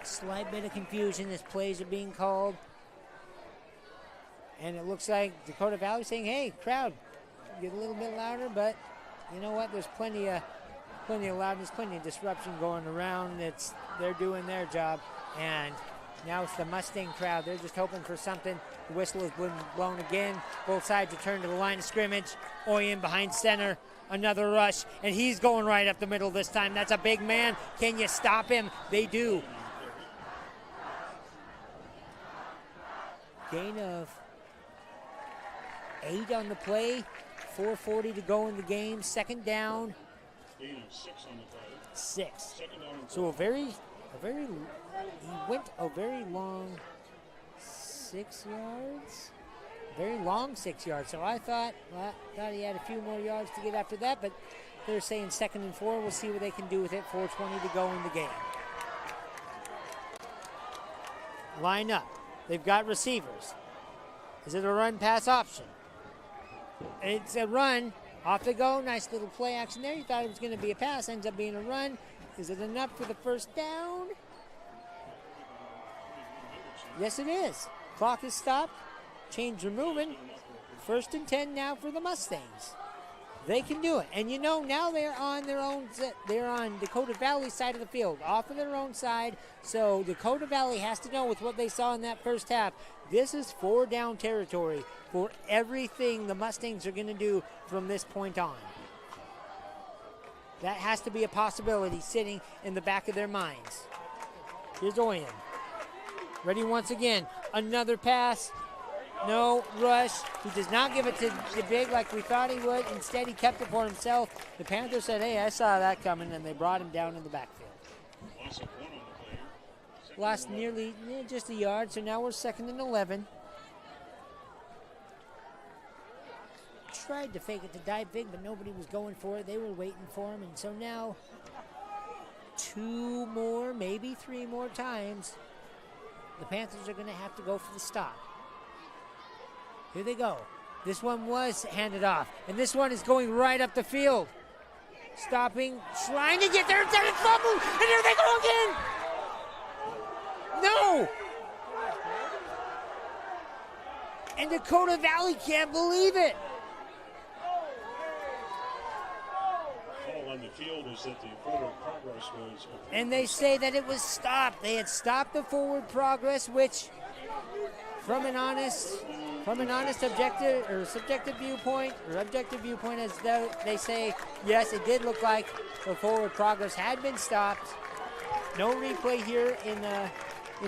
Slight bit of confusion as plays are being called. And it looks like Dakota Valley saying, hey, crowd, get a little bit louder, but you know what? There's plenty of loudness, plenty of disruption going around. They're doing their job, and now it's the Mustang crowd. They're just hoping for something. The whistle has been blown again. Both sides return to the line of scrimmage. Oyen behind center. Another rush, and he's going right up the middle this time. That's a big man. Can you stop him? They do. Gain of 8 on the play. 4:40 to go in the game. Second down. 6. So he went a very long 6 yards. Very long 6 yards. So I thought he had a few more yards to get after that, but they're saying 2nd and 4. We'll see what they can do with it. 4:20 to go in the game. Line up. They've got receivers. Is it a run-pass option? It's a run. Off they go. Nice little play action there. You thought it was going to be a pass. Ends up being a run. Is it enough for the first down? Yes, it is. Clock is stopped. Chains are moving. 1st and 10 now for the Mustangs. They can do it. And you know, now they're on their own. They're on Dakota Valley's side of the field, off of their own side. So Dakota Valley has to know with what they saw in that first half, this is 4-down territory for everything the Mustangs are going to do from this point on. That has to be a possibility sitting in the back of their minds. Here's Oyen. Ready once again. Another pass. No rush. He does not give it to Big like we thought he would. Instead, he kept it for himself. The Panthers said, hey, I saw that coming, and they brought him down in the backfield. Lost nearly just a yard, so now we're 2nd and 11. Tried to fake it to Big, but nobody was going for it. They were waiting for him, and so now 2 more, maybe 3 more times, the Panthers are going to have to go for the stop. Here they go. This one was handed off, and this one is going right up the field. Stopping, trying to get there, and fumble, and here they go again. No! And Dakota Valley can't believe it. on the field is that the forward progress was. And they say that it was stopped. They had stopped the forward progress, which, from an honest subjective viewpoint, as though they say, yes, it did look like the forward progress had been stopped. No replay here in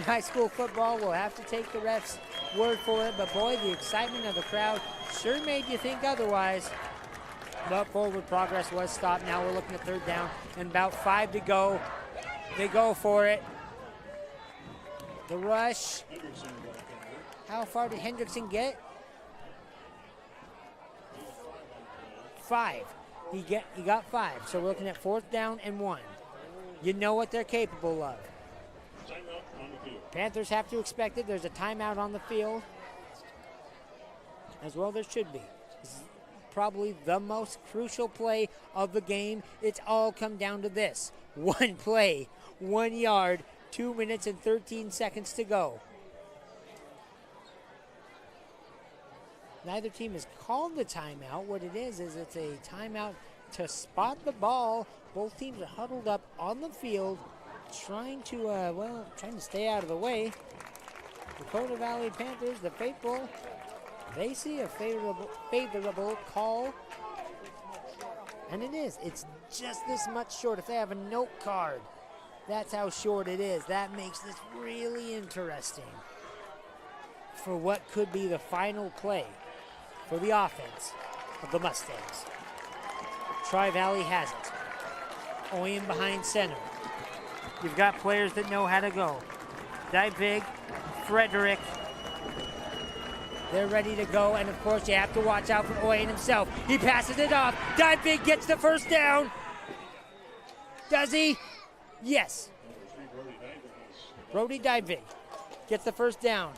high school football. We'll have to take the ref's word for it. But boy, the excitement of the crowd sure made you think otherwise. But forward progress was stopped. Now we're looking at third down and about 5 to go. They go for it. The rush. How far did Hendrickson get? 5. He got 5. So we're looking at 4th down and 1. You know what they're capable of. Panthers have to expect it. There's a timeout on the field. As well there should be. This is probably the most crucial play of the game. It's all come down to this. One play, 1 yard, 2 minutes and 13 seconds to go. Neither team has called the timeout. What it is it's a timeout to spot the ball. Both teams are huddled up on the field, trying to stay out of the way. Dakota Valley Panthers, the faithful, they see a favorable call. And it is. It's just this much short. If they have a note card, that's how short it is. That makes this really interesting for what could be the final play for the offense of the Mustangs. Tri-Valley has it. Oyen behind center. You've got players that know how to go. Divig, Frederick. They're ready to go, and of course you have to watch out for Oyen himself. He passes it off. Divig gets the first down. Does he? Yes. Brody Divig gets the first down.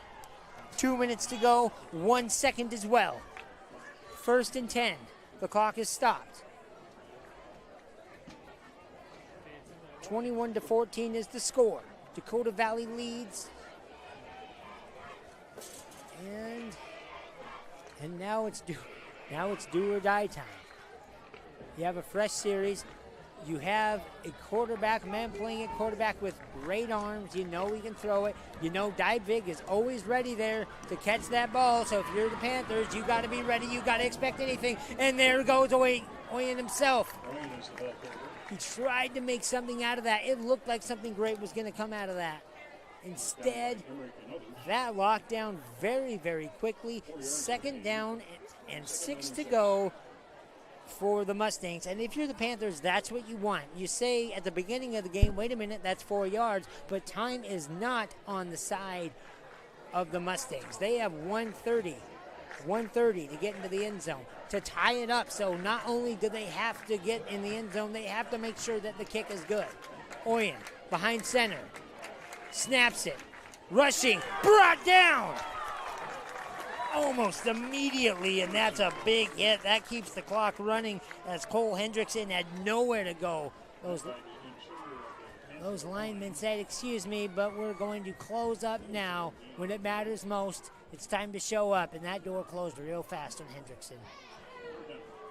2 minutes to go, 1 second as well. 1st and 10. The clock is stopped. 21-14 is the score. Dakota Valley leads. And now it's do or die time. You have a fresh series. You have a man playing at quarterback with great arms. You know he can throw it. You know Divig is always ready there to catch that ball. So if you're the Panthers, you got to be ready. You got to expect anything. And there goes Oyen himself. He tried to make something out of that. It looked like something great was going to come out of that. Instead, that locked down very, very quickly. 2nd down and 6 to go for the Mustangs. And if you're the Panthers, that's what you want. You say at the beginning of the game, wait a minute, that's 4 yards, but time is not on the side of the Mustangs. They have 1:30 to get into the end zone to tie it up. So not only do they have to get in the end zone, they have to make sure that the kick is good. Oyen behind center. Snaps it. Rushing. Brought down. Almost immediately, and that's a big hit. That keeps the clock running as Cole Hendrickson had nowhere to go. Those linemen said, excuse me, but we're going to close up now. When it matters most, it's time to show up, and that door closed real fast on Hendrickson.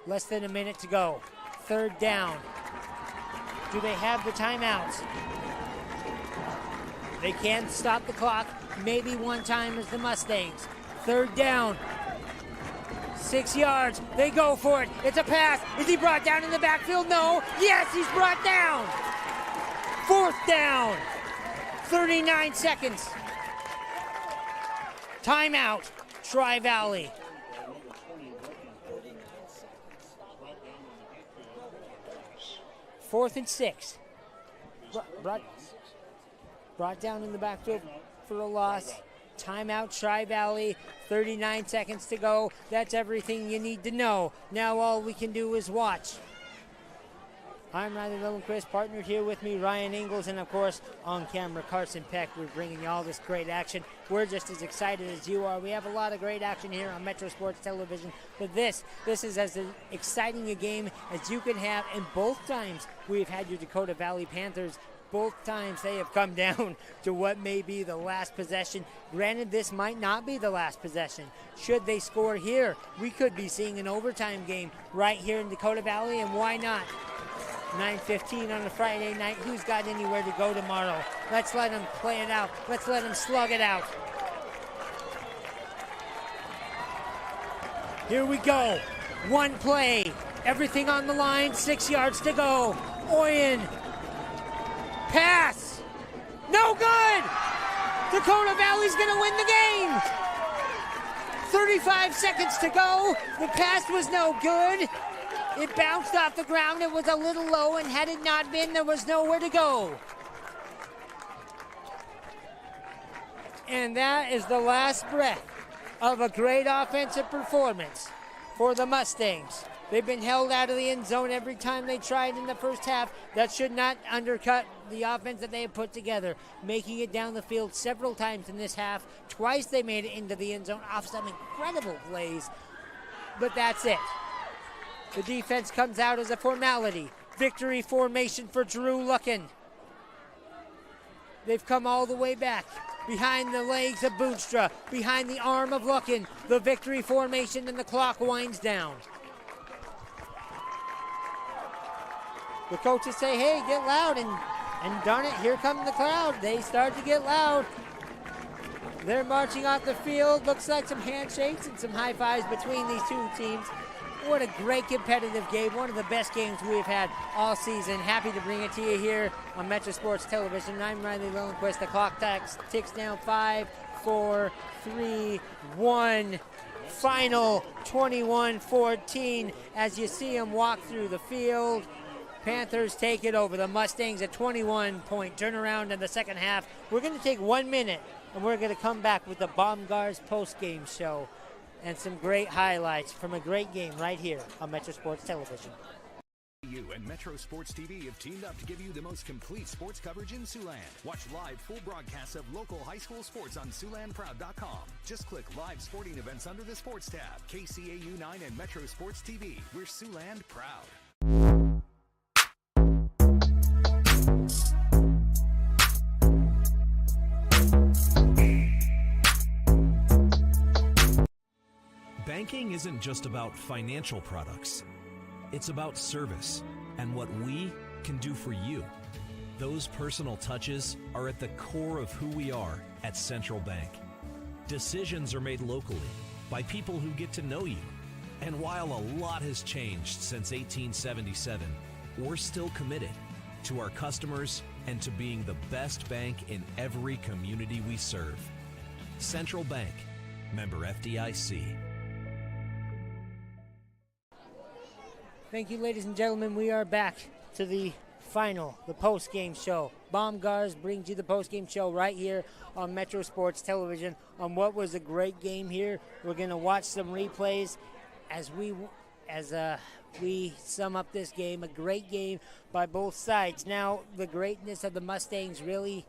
Less than a minute to go. 3rd down. Do they have the timeouts? They can stop the clock maybe one time as the Mustangs. 3rd down. 6 yards. They go for it. It's a pass. Is he brought down in the backfield? No. Yes, he's brought down. 4th down. 39 seconds. Timeout. Tri-Valley. Fourth and 6. Brought down in the backfield for a loss. Timeout, Tri-Valley. 39 seconds to go. That's everything you need to know. Now all we can do is watch. I'm Ryder Lillenquist, partnered here with me, Ryan Ingalls, and of course, on camera, Carson Peck. We're bringing you all this great action. We're just as excited as you are. We have a lot of great action here on Metro Sports Television, but this is as exciting a game as you can have, and both times we've had your Dakota Valley Panthers. Both times they have come down to what may be the last possession. Granted, this might not be the last possession. Should they score here, we could be seeing an overtime game right here in Dakota Valley, and why not? 9:15 on a Friday night. Who's got anywhere to go tomorrow? Let's let them play it out. Let's let them slug it out. Here we go. One play. Everything on the line. 6 yards to go. Oyen. Pass. No good. Dakota Valley's going to win the game. 35 seconds to go. The pass was no good. It bounced off the ground. It was a little low, and had it not been, there was nowhere to go. And that is the last breath of a great offensive performance for the Mustangs. They've been held out of the end zone every time they tried in the first half. That should not undercut the offense that they have put together, making it down the field several times in this half. Twice they made it into the end zone off some incredible plays, but that's it. The defense comes out as a formality. Victory formation for Drew Luckin. They've come all the way back. Behind the legs of Boonstra, behind the arm of Luckin. The victory formation, and the clock winds down. The coaches say, hey, get loud, and darn it, here come the crowd. They start to get loud. They're marching off the field. Looks like some handshakes and some high fives between these two teams. What a great competitive game. One of the best games we've had all season. Happy to bring it to you here on Metro Sports Television. I'm Riley Lillenquist. The clock ticks down. 5, 4, 3, 1. Final 21-14 as you see them walk through the field. Panthers take it over the Mustangs. A 21-point turnaround in the second half. We're going to take 1 minute, and we're going to come back with the Baumgars post-game show and some great highlights from a great game right here on Metro Sports Television. You and Metro Sports TV have teamed up to give you the most complete sports coverage in Siouxland. Watch live full broadcasts of local high school sports on SiouxlandProud.com. Just click Live Sporting Events under the Sports tab. KCAU 9 and Metro Sports TV. We're Siouxland proud. Banking isn't just about financial products. It's about service and what we can do for you. Those personal touches are at the core of who we are at Central Bank. Decisions are made locally by people who get to know you. And while a lot has changed since 1877, we're still committed to our customers and to being the best bank in every community we serve. Central Bank, member FDIC. Thank you, ladies and gentlemen. We are back to the post-game show. Baumgars brings you the post-game show right here on Metro Sports Television on what was a great game here. We're going to watch some replays as we sum up this game. A great game by both sides. Now, the greatness of the Mustangs really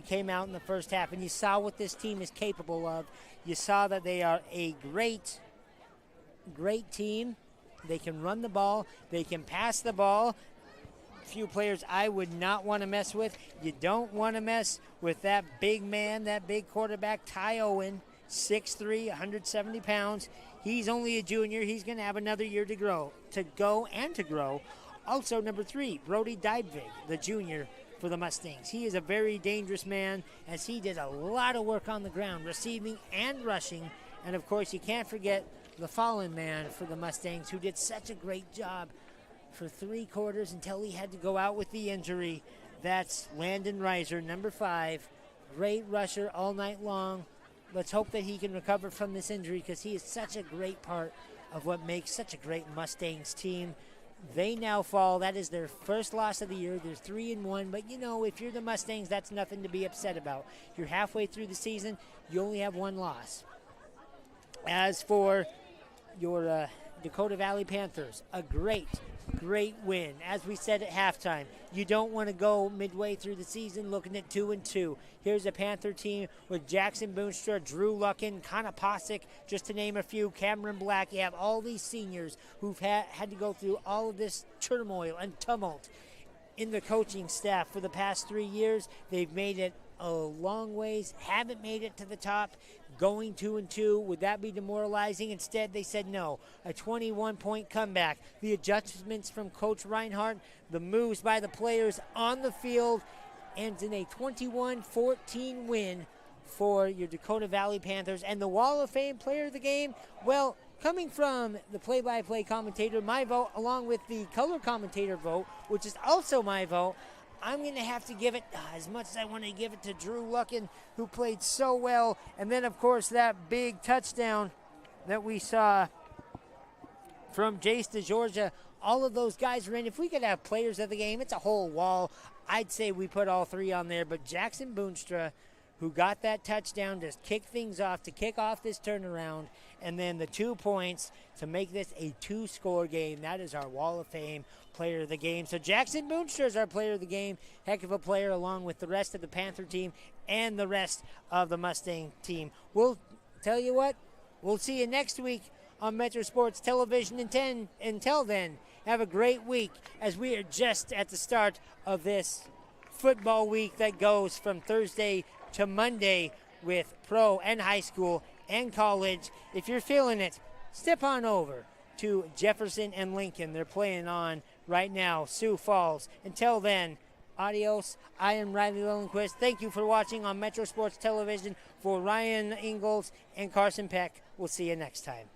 came out in the first half, and you saw what this team is capable of. You saw that they are a great team. They can run the ball. They can pass the ball. Few players I would not want to mess with. You don't want to mess with that big man, that big quarterback, Ty Owen, 6'3", 170 pounds. He's only a junior. He's going to have another year to grow. Also, number 3, Brody Dybvig, the junior for the Mustangs. He is a very dangerous man as he did a lot of work on the ground, receiving and rushing. And, of course, you can't forget the fallen man for the Mustangs, who did such a great job for 3 quarters until he had to go out with the injury. That's Landon Reiser, number 5. Great rusher all night long. Let's hope that he can recover from this injury because he is such a great part of what makes such a great Mustangs team. They now fall. That is their first loss of the year. They're 3-1, but if you're the Mustangs, that's nothing to be upset about. You're halfway through the season. You only have 1 loss. As for your Dakota Valley Panthers, a great win. As we said at halftime, you don't want to go midway through the season looking at 2-2. Here's a Panther team with Jackson Boonstra, Drew Luckin, Connor Posick, just to name a few, Cameron Black. You have all these seniors who've had to go through all of this turmoil and tumult in the coaching staff for the past 3 years. They've made it a long ways, haven't made it to the top. going 2-2. Would that be demoralizing? Instead, they said no. A 21-point comeback. The adjustments from Coach Reinhardt, the moves by the players on the field, ends in a 21-14 win for your Dakota Valley Panthers. And the Wall of Fame player of the game, well, coming from the play-by-play commentator, my vote, along with the color commentator vote, which is also my vote, I'm going to have to give it, as much as I want to give it to Drew Luckin, who played so well. And then, of course, that big touchdown that we saw from Jace DeGeorgia. All of those guys are in. If we could have players of the game, it's a whole wall. I'd say we put all three on there. But Jackson Boonstra, who got that touchdown to kick things off, to kick off this turnaround, and then the 2 points to make this a 2-score game. That is our Wall of Fame player of the game. So Jackson Boonstra is our player of the game. Heck of a player, along with the rest of the Panther team and the rest of the Mustang team. We'll tell you what, we'll see you next week on Metro Sports Television. Until then, have a great week, as we are just at the start of this football week that goes from Thursday to Monday with pro and high school and college. If you're feeling it, step on over to Jefferson and Lincoln. They're playing on right now, Sioux Falls. Until then, adios. I am Riley Lillenquist. Thank you for watching on Metro Sports Television. For Ryan Ingalls and Carson Peck, we'll see you next time.